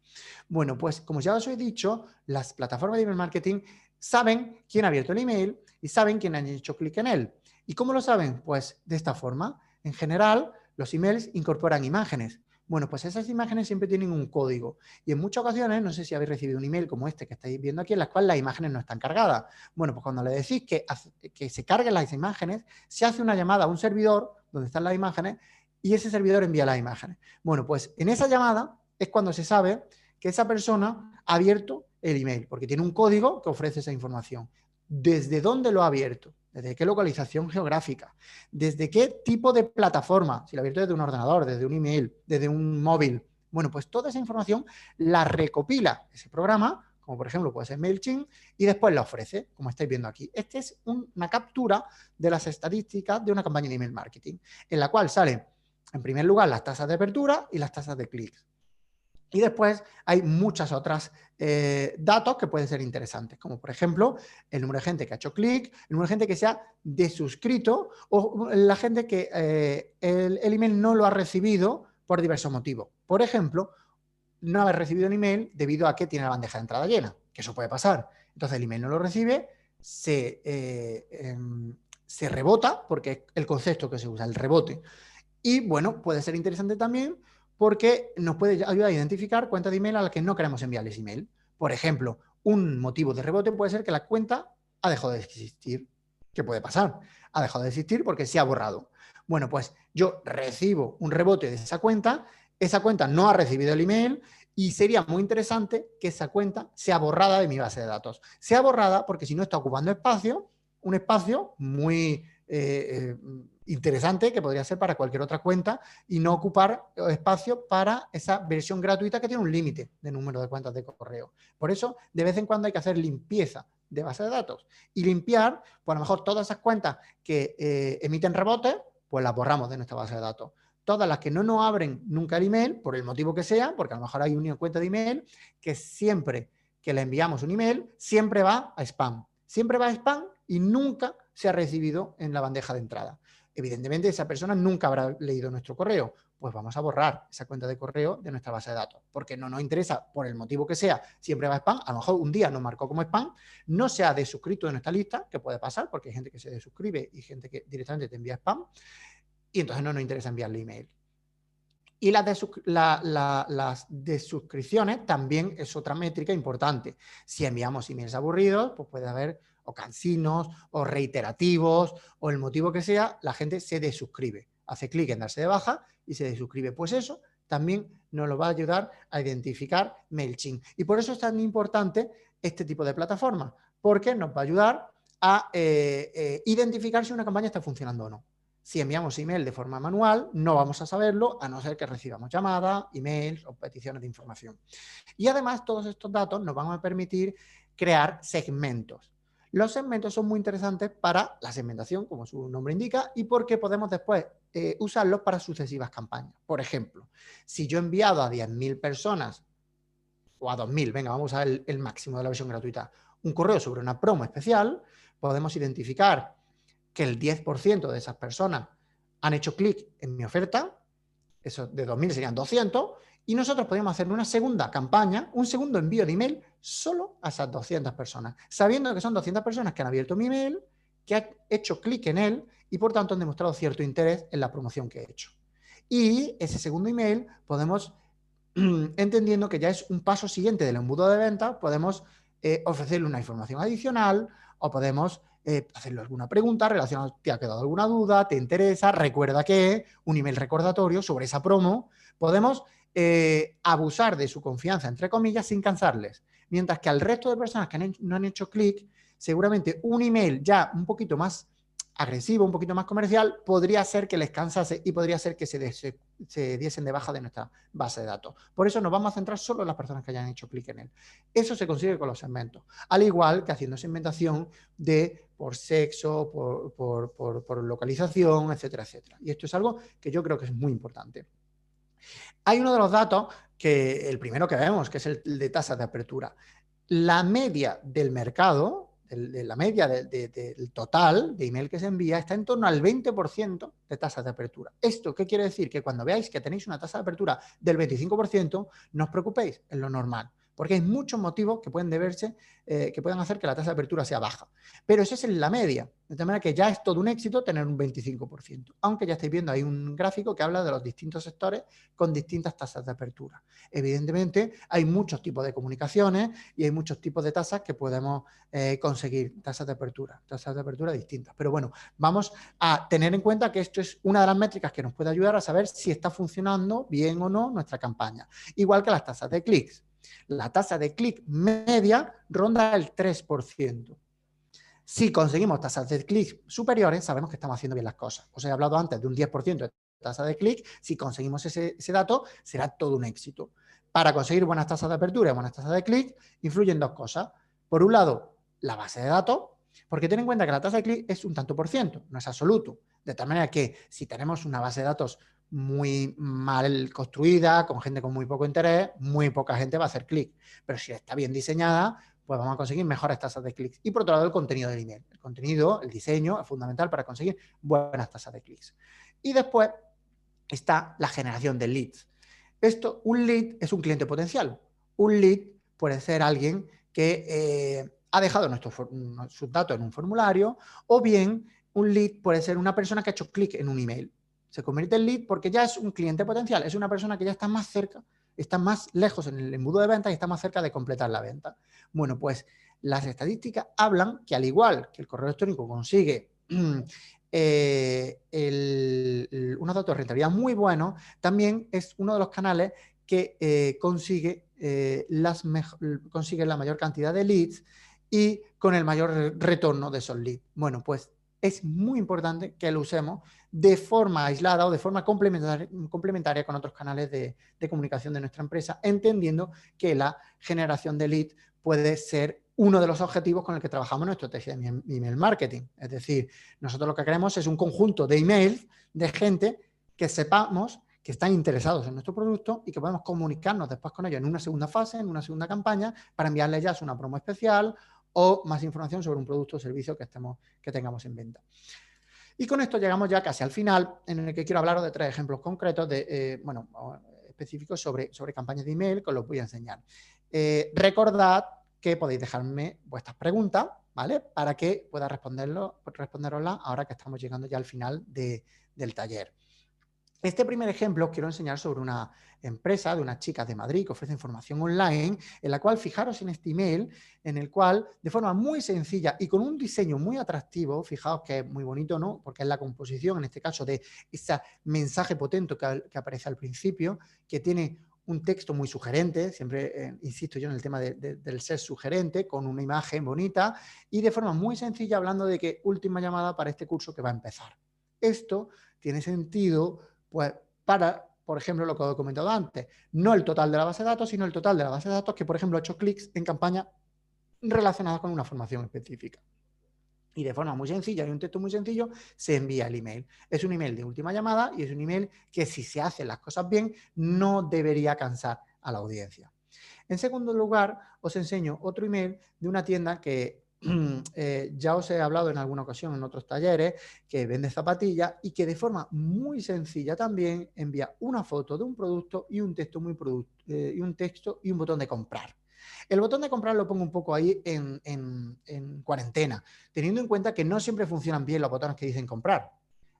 Bueno, pues como ya os he dicho, las plataformas de email marketing saben quién ha abierto el email y saben quién ha hecho clic en él. ¿Y cómo lo saben? Pues de esta forma. En general, los emails incorporan imágenes. Bueno, pues esas imágenes siempre tienen un código y en muchas ocasiones, no sé si habéis recibido un email como este que estáis viendo aquí, en las cuales las imágenes no están cargadas. Bueno, pues cuando le decís que se carguen las imágenes, se hace una llamada a un servidor donde están las imágenes y ese servidor envía las imágenes. Bueno, pues en esa llamada es cuando se sabe que esa persona ha abierto el email, porque tiene un código que ofrece esa información. ¿Desde dónde lo ha abierto? ¿Desde qué localización geográfica? ¿Desde qué tipo de plataforma? Si lo ha abierto desde un ordenador, desde un email, desde un móvil. Bueno, pues toda esa información la recopila ese programa, como por ejemplo puede ser MailChimp, y después la ofrece, como estáis viendo aquí. Esta es una captura de las estadísticas de una campaña de email marketing, en la cual salen, en primer lugar, las tasas de apertura y las tasas de clics. Y después hay muchas otras datos que pueden ser interesantes, como por ejemplo el número de gente que ha hecho clic, el número de gente que se ha desuscrito o la gente que el email no lo ha recibido por diversos motivos. Por ejemplo, no haber recibido un email debido a que tiene la bandeja de entrada llena, que eso puede pasar. Entonces el email no lo recibe, se rebota, porque es el concepto que se usa, el rebote. Y bueno, puede ser interesante también porque nos puede ayudar a identificar cuentas de email a las que no queremos enviarles email. Por ejemplo, un motivo de rebote puede ser que la cuenta ha dejado de existir. ¿Qué puede pasar? Ha dejado de existir porque se ha borrado. Bueno, pues yo recibo un rebote de esa cuenta no ha recibido el email y sería muy interesante que esa cuenta sea borrada de mi base de datos. Sea borrada porque si no está ocupando espacio, un espacio muy interesante que podría ser para cualquier otra cuenta y no ocupar espacio para esa versión gratuita que tiene un límite de número de cuentas de correo. Por eso, de vez en cuando hay que hacer limpieza de base de datos y limpiar, pues a lo mejor todas esas cuentas que emiten rebotes, pues las borramos de nuestra base de datos. Todas las que no nos abren nunca el email, por el motivo que sea, porque a lo mejor hay una cuenta de email que siempre que le enviamos un email, siempre va a spam. Siempre va a spam y nunca se ha recibido en la bandeja de entrada. Evidentemente, esa persona nunca habrá leído nuestro correo. Pues vamos a borrar esa cuenta de correo de nuestra base de datos, porque no nos interesa, por el motivo que sea, siempre va a spam. A lo mejor un día nos marcó como spam, no se ha desuscrito de nuestra lista, que puede pasar, porque hay gente que se desuscribe y gente que directamente te envía spam, y entonces no nos interesa enviarle email. Y las desuscripciones también es otra métrica importante. Si enviamos emails aburridos, pues puede haber o cansinos, o reiterativos, o el motivo que sea, la gente se desuscribe. Hace clic en darse de baja y se desuscribe. Pues eso también nos lo va a ayudar a identificar MailChimp. Y por eso es tan importante este tipo de plataforma, porque nos va a ayudar a identificar si una campaña está funcionando o no. Si enviamos email de forma manual, no vamos a saberlo, a no ser que recibamos llamadas, emails o peticiones de información. Y además, todos estos datos nos van a permitir crear segmentos. Los segmentos son muy interesantes para la segmentación, como su nombre indica, y porque podemos después usarlos para sucesivas campañas. Por ejemplo, si yo he enviado a 10.000 personas, o a 2.000, venga, vamos a usar el máximo de la versión gratuita, un correo sobre una promo especial, podemos identificar que el 10% de esas personas han hecho clic en mi oferta, eso de 2.000 serían 200, y nosotros podríamos hacer una segunda campaña, un segundo envío de email solo a esas 200 personas, sabiendo que son 200 personas que han abierto mi email, que han hecho clic en él y por tanto han demostrado cierto interés en la promoción que he hecho. Y ese segundo email podemos, entendiendo que ya es un paso siguiente del embudo de venta, podemos ofrecerle una información adicional o podemos hacerle alguna pregunta relacionada, ¿te ha quedado alguna duda? ¿Te interesa? Recuerda que un email recordatorio sobre esa promo. Podemos abusar de su confianza, entre comillas, sin cansarles. Mientras que al resto de personas que no han hecho clic, seguramente un email ya un poquito más agresivo, un poquito más comercial, podría ser que les cansase y podría ser que se diesen de baja de nuestra base de datos. Por eso nos vamos a centrar solo en las personas que hayan hecho clic en él. Eso se consigue con los segmentos, al igual que haciendo segmentación por sexo, por localización, etcétera, etcétera. Y esto es algo que yo creo que es muy importante. Hay uno de los datos, que el primero que vemos, que es el de tasas de apertura. La media del mercado, la media del total de email que se envía está en torno al 20% de tasas de apertura. ¿Esto qué quiere decir? Que cuando veáis que tenéis una tasa de apertura del 25%, no os preocupéis, es lo normal. Porque hay muchos motivos que pueden deberse, que pueden hacer que la tasa de apertura sea baja. Pero esa es la media. De tal manera que ya es todo un éxito tener un 25%. Aunque ya estáis viendo, hay un gráfico que habla de los distintos sectores con distintas tasas de apertura. Evidentemente, hay muchos tipos de comunicaciones y hay muchos tipos de tasas que podemos conseguir, tasas de apertura distintas. Pero bueno, vamos a tener en cuenta que esto es una de las métricas que nos puede ayudar a saber si está funcionando bien o no nuestra campaña. Igual que las tasas de clics. La tasa de clic media ronda el 3%. Si conseguimos tasas de clic superiores, sabemos que estamos haciendo bien las cosas. Os he hablado antes de un 10% de tasa de clic. Si conseguimos ese dato, será todo un éxito. Para conseguir buenas tasas de apertura y buenas tasas de clic, influyen dos cosas. Por un lado, la base de datos, porque ten en cuenta que la tasa de clic es un tanto por ciento, no es absoluto. De tal manera que si tenemos una base de datos muy mal construida, con gente con muy poco interés, muy poca gente va a hacer clic. Pero si está bien diseñada, pues vamos a conseguir mejores tasas de clics. Y por otro lado, el contenido del email. El contenido, el diseño, es fundamental para conseguir buenas tasas de clics. Y después está la generación de leads. Un lead es un cliente potencial. Un lead puede ser alguien que ha dejado sus datos en un formulario, o bien un lead puede ser una persona que ha hecho clic en un email. Se convierte en lead porque ya es un cliente potencial, es una persona que ya está más cerca está más lejos en el embudo de ventas y está más cerca de completar la venta. Bueno, pues las estadísticas hablan que al igual que el correo electrónico consigue unos datos de rentabilidad muy buenos, también es uno de los canales que consigue la mayor cantidad de leads y con el mayor retorno de esos leads. Bueno, pues es muy importante que lo usemos de forma aislada o de forma complementaria con otros canales de comunicación de nuestra empresa, entendiendo que la generación de leads puede ser uno de los objetivos con el que trabajamos en nuestra estrategia de email marketing. Es decir, nosotros lo que queremos es un conjunto de emails de gente que sepamos que están interesados en nuestro producto y que podemos comunicarnos después con ellos en una segunda fase, en una segunda campaña, para enviarles ya una promo especial o más información sobre un producto o servicio que tengamos en venta. Y con esto llegamos ya casi al final, en el que quiero hablaros de 3 ejemplos concretos específicos sobre campañas de email, que os los voy a enseñar. Recordad que podéis dejarme vuestras preguntas, ¿vale? Para que pueda responderoslas ahora que estamos llegando ya al final del taller. Este primer ejemplo os quiero enseñar sobre una empresa de unas chicas de Madrid que ofrecen formación online, en la cual, fijaros en este email, en el cual, de forma muy sencilla y con un diseño muy atractivo, fijaos que es muy bonito, ¿no? Porque es la composición, en este caso, de ese mensaje potente que aparece al principio, que tiene un texto muy sugerente, siempre insisto yo en el tema del ser sugerente, con una imagen bonita y de forma muy sencilla hablando de que última llamada para este curso que va a empezar. Esto tiene sentido pues para, por ejemplo, lo que os he comentado antes, no el total de la base de datos, sino el total de la base de datos que, por ejemplo, ha hecho clics en campañas relacionadas con una formación específica. Y de forma muy sencilla y un texto muy sencillo se envía el email. Es un email de última llamada y es un email que, si se hacen las cosas bien, no debería cansar a la audiencia. En segundo lugar, os enseño otro email de una tienda que ya os he hablado en alguna ocasión en otros talleres, que vende zapatillas y que de forma muy sencilla también envía una foto de un producto y un texto y un botón de comprar. El botón de comprar lo pongo un poco ahí en cuarentena, teniendo en cuenta que no siempre funcionan bien los botones que dicen comprar.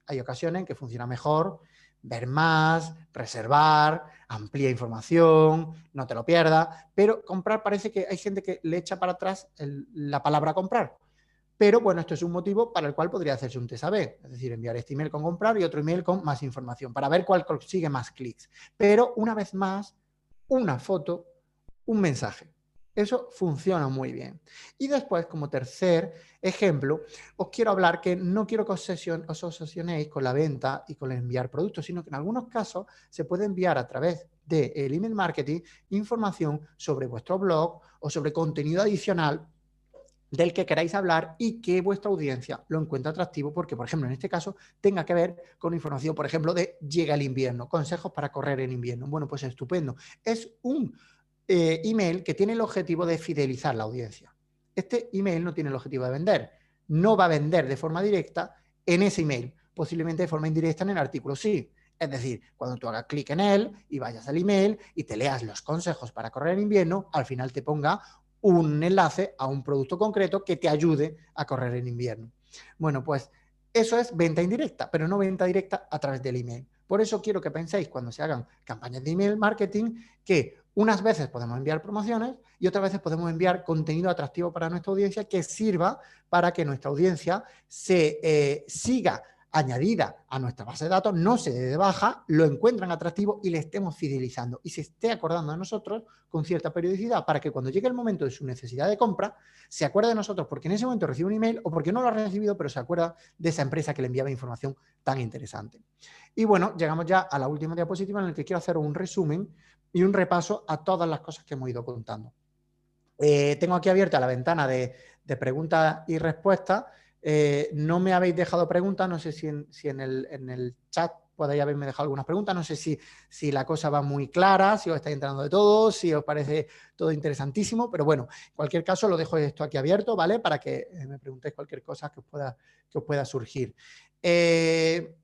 Hay ocasiones en que funciona mejor ver más, reservar, amplía información, no te lo pierdas, pero comprar parece que hay gente que le echa para atrás la palabra comprar. Pero bueno, esto es un motivo para el cual podría hacerse un test A/B, es decir, enviar este email con comprar y otro email con más información, para ver cuál consigue más clics. Pero una vez más, una foto, un mensaje. Eso funciona muy bien. Y después, como tercer ejemplo, os quiero hablar que no quiero que os obsesionéis con la venta y con el enviar productos, sino que en algunos casos se puede enviar a través del email marketing información sobre vuestro blog o sobre contenido adicional del que queráis hablar y que vuestra audiencia lo encuentre atractivo porque, por ejemplo, en este caso, tenga que ver con información, por ejemplo, de llega el invierno, consejos para correr en invierno. Bueno, pues estupendo. Es un email que tiene el objetivo de fidelizar la audiencia. Este email no tiene el objetivo de vender. No va a vender de forma directa en ese email, posiblemente de forma indirecta en el artículo sí. Es decir, cuando tú hagas clic en él y vayas al email y te leas los consejos para correr en invierno, al final te ponga un enlace a un producto concreto que te ayude a correr en invierno. Bueno, pues eso es venta indirecta, pero no venta directa a través del email. Por eso quiero que penséis cuando se hagan campañas de email marketing que unas veces podemos enviar promociones y otras veces podemos enviar contenido atractivo para nuestra audiencia que sirva para que nuestra audiencia se siga añadida a nuestra base de datos, no se dé de baja, lo encuentran atractivo y le estemos fidelizando y se esté acordando de nosotros con cierta periodicidad para que cuando llegue el momento de su necesidad de compra se acuerde de nosotros porque en ese momento recibe un email o porque no lo ha recibido pero se acuerda de esa empresa que le enviaba información tan interesante. Y bueno, llegamos ya a la última diapositiva en la que quiero hacer un resumen y un repaso a todas las cosas que hemos ido contando. Tengo aquí abierta la ventana de preguntas y respuestas. No me habéis dejado preguntas, no sé si en el chat podéis haberme dejado algunas preguntas, no sé si la cosa va muy clara, si os estáis enterando de todo, si os parece todo interesantísimo, pero bueno, en cualquier caso lo dejo esto aquí abierto, ¿vale? Para que me preguntéis cualquier cosa que os pueda surgir.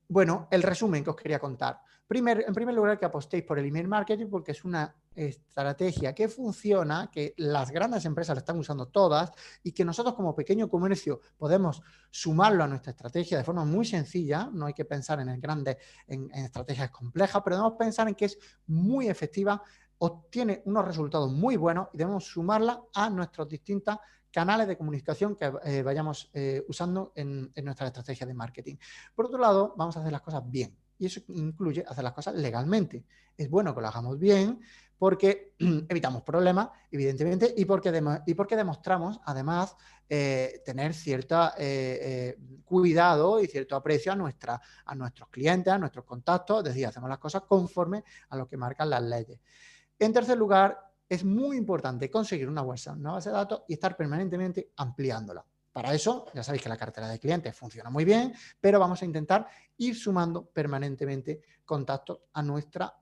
Bueno, el resumen que os quería contar. En primer lugar, que apostéis por el email marketing porque es una estrategia que funciona, que las grandes empresas la están usando todas y que nosotros como pequeño comercio podemos sumarlo a nuestra estrategia de forma muy sencilla. No hay que pensar en estrategias complejas, pero debemos pensar en que es muy efectiva obtiene unos resultados muy buenos y debemos sumarla a nuestros distintos canales de comunicación que vayamos usando en nuestra estrategia de marketing. Por otro lado, vamos a hacer las cosas bien y eso incluye hacer las cosas legalmente. Es bueno que lo hagamos bien porque evitamos problemas, evidentemente, y porque demostramos, además, tener cierto cuidado y cierto aprecio a nuestros clientes, a nuestros contactos, es decir, hacemos las cosas conforme a lo que marcan las leyes. En tercer lugar, es muy importante conseguir una base de datos y estar permanentemente ampliándola. Para eso, ya sabéis que la cartera de clientes funciona muy bien, pero vamos a intentar ir sumando permanentemente contactos a nuestra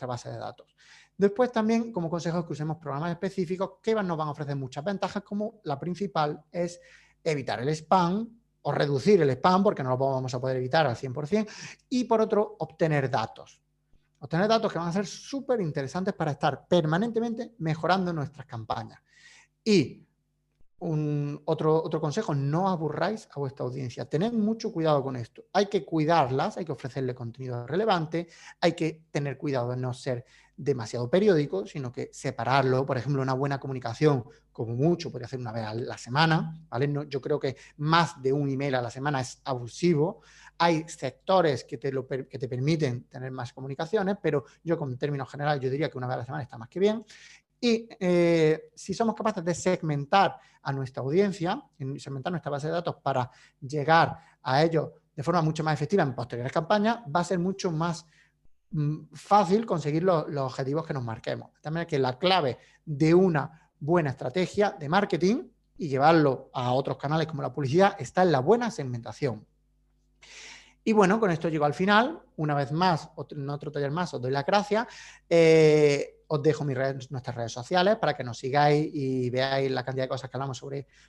base de datos. Después también, como consejo, que usemos programas específicos que nos van a ofrecer muchas ventajas, como la principal es evitar el spam o reducir el spam, porque no lo vamos a poder evitar al 100%, y por otro, obtener datos. Obtener datos que van a ser súper interesantes para estar permanentemente mejorando nuestras campañas. Y otro consejo, no aburráis a vuestra audiencia. Tened mucho cuidado con esto. Hay que cuidarlas, hay que ofrecerle contenido relevante, hay que tener cuidado de no ser demasiado periódico, sino que separarlo. Por ejemplo, una buena comunicación, como mucho, podría hacer una vez a la semana, ¿vale? No, yo creo que más de un email a la semana es abusivo. Hay sectores que te permiten tener más comunicaciones, pero yo, con términos generales, yo diría que una vez a la semana está más que bien. Y si somos capaces de segmentar a nuestra audiencia, segmentar nuestra base de datos para llegar a ellos de forma mucho más efectiva en posteriores campañas, va a ser mucho más fácil conseguir los objetivos que nos marquemos. De tal manera que la clave de una buena estrategia de marketing y llevarlo a otros canales como la publicidad está en la buena segmentación. Y bueno, con esto llego al final. Una vez más, en otro taller más, os doy las gracias. Os dejo nuestras redes sociales para que nos sigáis y veáis la cantidad de cosas que hablamos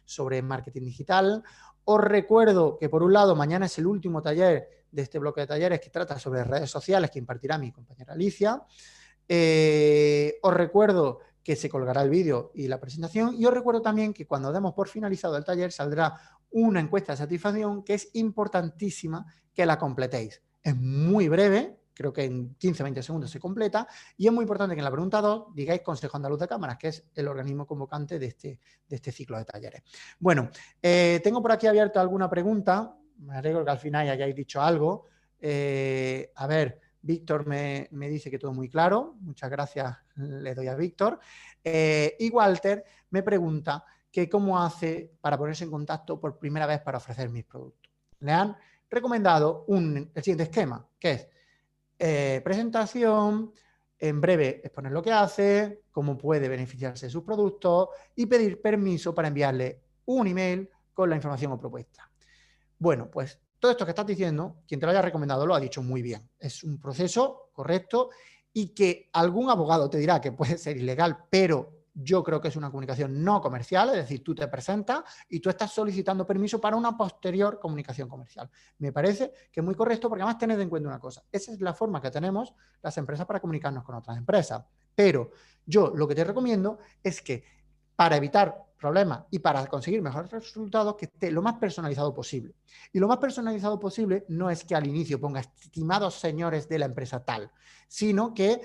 sobre marketing digital. Os recuerdo que, por un lado, mañana es el último taller de este bloque de talleres que trata sobre redes sociales, que impartirá mi compañera Alicia. Os recuerdo que se colgará el vídeo y la presentación, y os recuerdo también que cuando demos por finalizado el taller saldrá una encuesta de satisfacción que es importantísima que la completéis. Es muy breve, creo que en 15-20 segundos se completa, y es muy importante que en la pregunta 2 digáis Consejo Andaluz de Cámaras, que es el organismo convocante de este ciclo de talleres. Bueno, tengo por aquí abierta alguna pregunta. Me alegro que al final hayáis dicho algo. A ver, Víctor me dice que todo muy claro. Muchas gracias, le doy a Víctor. Y Walter me pregunta que cómo hace para ponerse en contacto por primera vez para ofrecer mis productos. Le han recomendado el siguiente esquema, que es presentación, en breve exponer lo que hace, cómo puede beneficiarse de sus productos y pedir permiso para enviarle un email con la información o propuesta. Bueno, pues todo esto que estás diciendo, quien te lo haya recomendado lo ha dicho muy bien. Es un proceso correcto y que algún abogado te dirá que puede ser ilegal, pero yo creo que es una comunicación no comercial, es decir, tú te presentas y tú estás solicitando permiso para una posterior comunicación comercial. Me parece que es muy correcto porque además tened en cuenta una cosa, esa es la forma que tenemos las empresas para comunicarnos con otras empresas. Pero yo lo que te recomiendo es que para evitar problemas y para conseguir mejores resultados, que esté lo más personalizado posible. Y lo más personalizado posible no es que al inicio pongas estimados señores de la empresa tal, sino que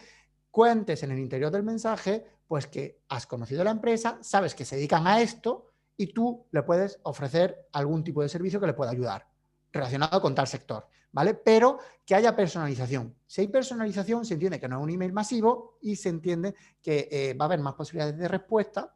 cuentes en el interior del mensaje pues que has conocido a la empresa, sabes que se dedican a esto y tú le puedes ofrecer algún tipo de servicio que le pueda ayudar relacionado con tal sector, ¿vale? Pero que haya personalización. Si hay personalización, se entiende que no es un email masivo y se entiende que va a haber más posibilidades de respuesta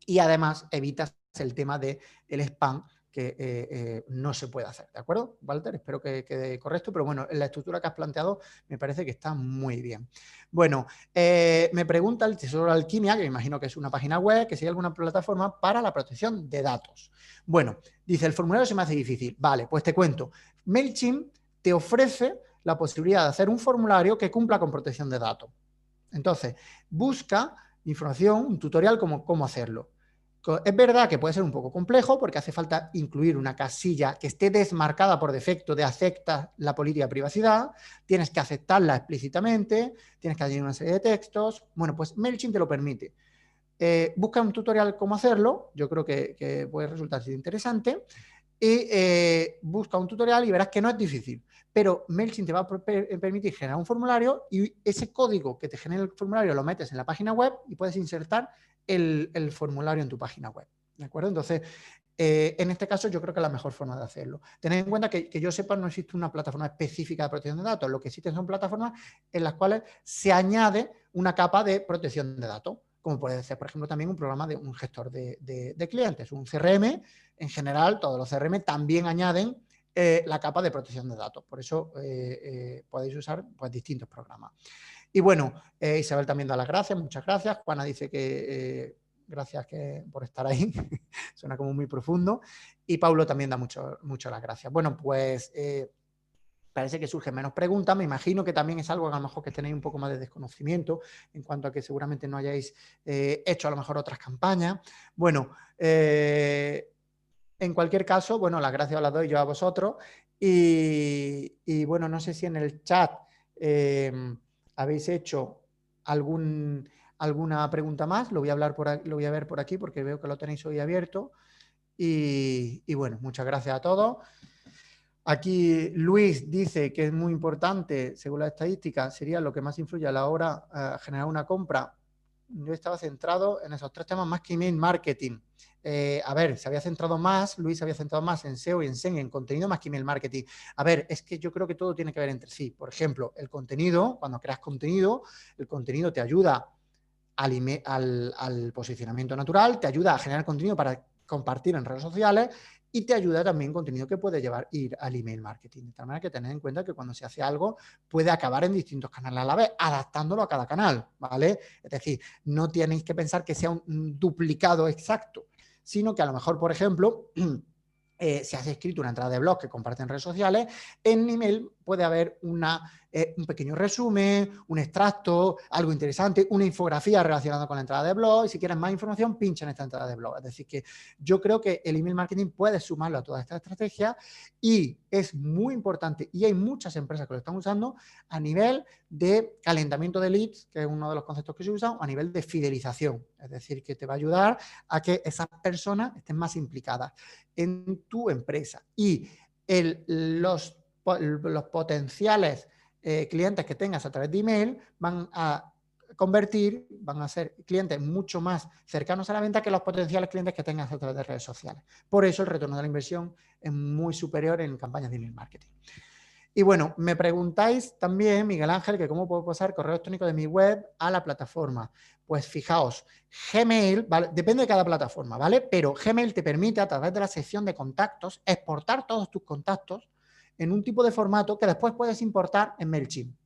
y además evitas el tema del spam que no se puede hacer, ¿de acuerdo, Walter? Espero que quede correcto, pero bueno, en la estructura que has planteado me parece que está muy bien. Bueno, me pregunta el Tesoro de Alquimia, que me imagino que es una página web, que si hay alguna plataforma para la protección de datos. Bueno, dice, el formulario se me hace difícil. Vale, pues te cuento. MailChimp te ofrece la posibilidad de hacer un formulario que cumpla con protección de datos. Entonces, busca información, un tutorial cómo hacerlo. Es verdad que puede ser un poco complejo porque hace falta incluir una casilla que esté desmarcada por defecto de acepta la política de privacidad, tienes que aceptarla explícitamente, tienes que añadir una serie de textos. Bueno, pues MailChimp te lo permite. Busca un tutorial cómo hacerlo, yo creo que puede resultar interesante. y busca un tutorial y verás que no es difícil. Pero MailChimp te va a permitir generar un formulario y ese código que te genera el formulario lo metes en la página web y puedes insertar el formulario en tu página web. ¿De acuerdo? Entonces, en este caso yo creo que es la mejor forma de hacerlo. Tened en cuenta que yo sepa no existe una plataforma específica de protección de datos. Lo que existen son plataformas en las cuales se añade una capa de protección de datos, como puede ser, por ejemplo, también un programa de un gestor de clientes, un CRM. En general, todos los CRM también añaden la capa de protección de datos. Por eso podéis usar pues, distintos programas. Y bueno, Isabel también da las gracias, muchas gracias. Juana dice que gracias por estar ahí, suena como muy profundo. Y Paulo también da mucho las gracias. Bueno, pues parece que surgen menos preguntas. Me imagino que también es algo que a lo mejor que tenéis un poco más de desconocimiento en cuanto a que seguramente no hayáis hecho a lo mejor otras campañas. Bueno, en cualquier caso, bueno, las gracias las doy yo a vosotros y bueno, no sé si en el chat habéis hecho alguna pregunta más. Lo voy a ver por aquí porque veo que lo tenéis hoy abierto y bueno, muchas gracias a todos. Aquí Luis dice que es muy importante, según las estadísticas, sería lo que más influye a la hora de generar una compra. Yo estaba centrado en esos 3 temas más que email marketing. A ver, Luis se había centrado más en SEO y en SEM, en contenido más que email marketing. A ver, es que yo creo que todo tiene que ver entre sí. Por ejemplo, el contenido, cuando creas contenido, el contenido te ayuda al posicionamiento natural, te ayuda a generar contenido para compartir en redes sociales y te ayuda también contenido que puede ir al email marketing. De tal manera que tened en cuenta que cuando se hace algo puede acabar en distintos canales a la vez, adaptándolo a cada canal, ¿vale? Es decir, no tenéis que pensar que sea un duplicado exacto, sino que a lo mejor, por ejemplo, si has escrito una entrada de blog que comparte en redes sociales, en email puede haber un pequeño resumen, un extracto, algo interesante, una infografía relacionada con la entrada de blog y si quieres más información, pincha en esta entrada de blog. Es decir, que yo creo que el email marketing puede sumarlo a toda esta estrategia y es muy importante y hay muchas empresas que lo están usando a nivel de calentamiento de leads, que es uno de los conceptos que se usa, o a nivel de fidelización. Es decir, que te va a ayudar a que esas personas estén más implicadas en tu empresa y los potenciales clientes que tengas a través de email van a ser clientes mucho más cercanos a la venta que los potenciales clientes que tengas a través de redes sociales. Por eso el retorno de la inversión es muy superior en campañas de email marketing. Y bueno, me preguntáis también, Miguel Ángel, que cómo puedo pasar correo electrónico de mi web a la plataforma. Pues fijaos, Gmail, ¿vale? Depende de cada plataforma, ¿vale? Pero Gmail te permite a través de la sección de contactos exportar todos tus contactos en un tipo de formato que después puedes importar en MailChimp.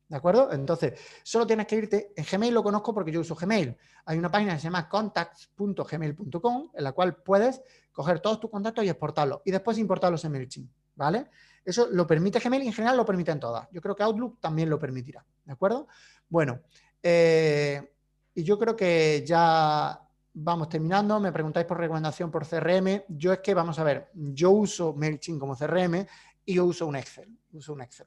¿De acuerdo? Entonces, solo tienes que irte, en Gmail lo conozco porque yo uso Gmail. Hay una página que se llama contacts.gmail.com en la cual puedes coger todos tus contactos y exportarlos y después importarlos en MailChimp, ¿vale? Eso lo permite Gmail y en general lo permiten todas. Yo creo que Outlook también lo permitirá, ¿de acuerdo? Bueno, y yo creo que ya vamos terminando. Me preguntáis por recomendación por CRM. Yo es que, vamos a ver, yo uso MailChimp como CRM y yo uso un Excel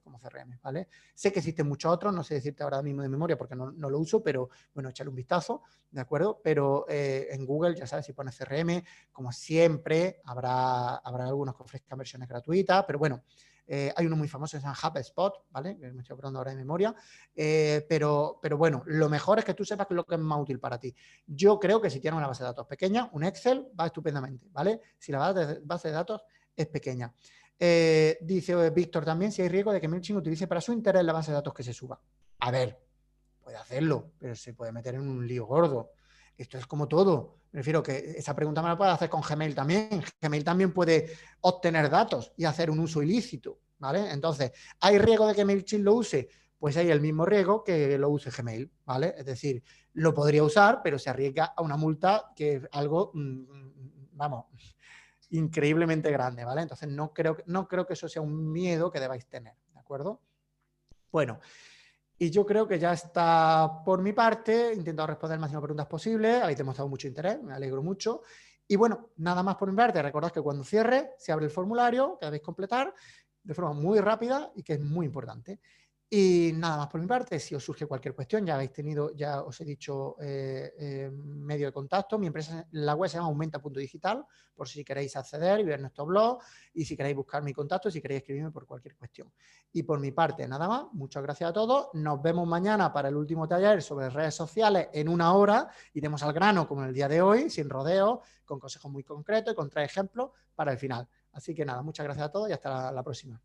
como CRM, ¿vale? Sé que existen muchos otros, no sé decirte ahora mismo de memoria porque no lo uso, pero bueno, échale un vistazo, ¿de acuerdo? Pero en Google, ya sabes, si pones CRM, como siempre, habrá algunos que ofrezcan versiones gratuitas, pero bueno, hay uno muy famoso que se llama HubSpot, ¿vale? Que me estoy acordando ahora de memoria, pero bueno, lo mejor es que tú sepas que es lo que es más útil para ti. Yo creo que si tienes una base de datos pequeña, un Excel va estupendamente, ¿vale? Si la base de datos es pequeña. Dice Víctor también si hay riesgo de que MailChimp utilice para su interés la base de datos que se suba. A ver, puede hacerlo, pero se puede meter en un lío gordo. Esto es como todo. Me refiero que esa pregunta me la puede hacer con Gmail también. Gmail también puede obtener datos y hacer un uso ilícito, ¿vale? Entonces, ¿hay riesgo de que MailChimp lo use? Pues hay el mismo riesgo que lo use Gmail, ¿vale? Es decir, lo podría usar, pero se arriesga a una multa que es algo, vamos, increíblemente grande, ¿vale? Entonces no creo que eso sea un miedo que debáis tener, ¿de acuerdo? Bueno, y yo creo que ya está por mi parte. He intentado responder el máximo de preguntas posibles. Habéis demostrado mucho interés, me alegro mucho. Y bueno, nada más por mi parte. Recordad que cuando cierre se abre el formulario que debéis completar de forma muy rápida y que es muy importante. Y nada más por mi parte. Si os surge cualquier cuestión, ya habéis tenido, ya os he dicho, medio de contacto. Mi empresa, la web se llama Aumenta.digital, por si queréis acceder y ver nuestro blog, y si queréis buscar mi contacto, si queréis escribirme por cualquier cuestión. Y por mi parte, nada más. Muchas gracias a todos. Nos vemos mañana para el último taller sobre redes sociales en 1 hora. Iremos al grano como en el día de hoy, sin rodeos, con consejos muy concretos y con 3 ejemplos para el final. Así que nada, muchas gracias a todos y hasta la próxima.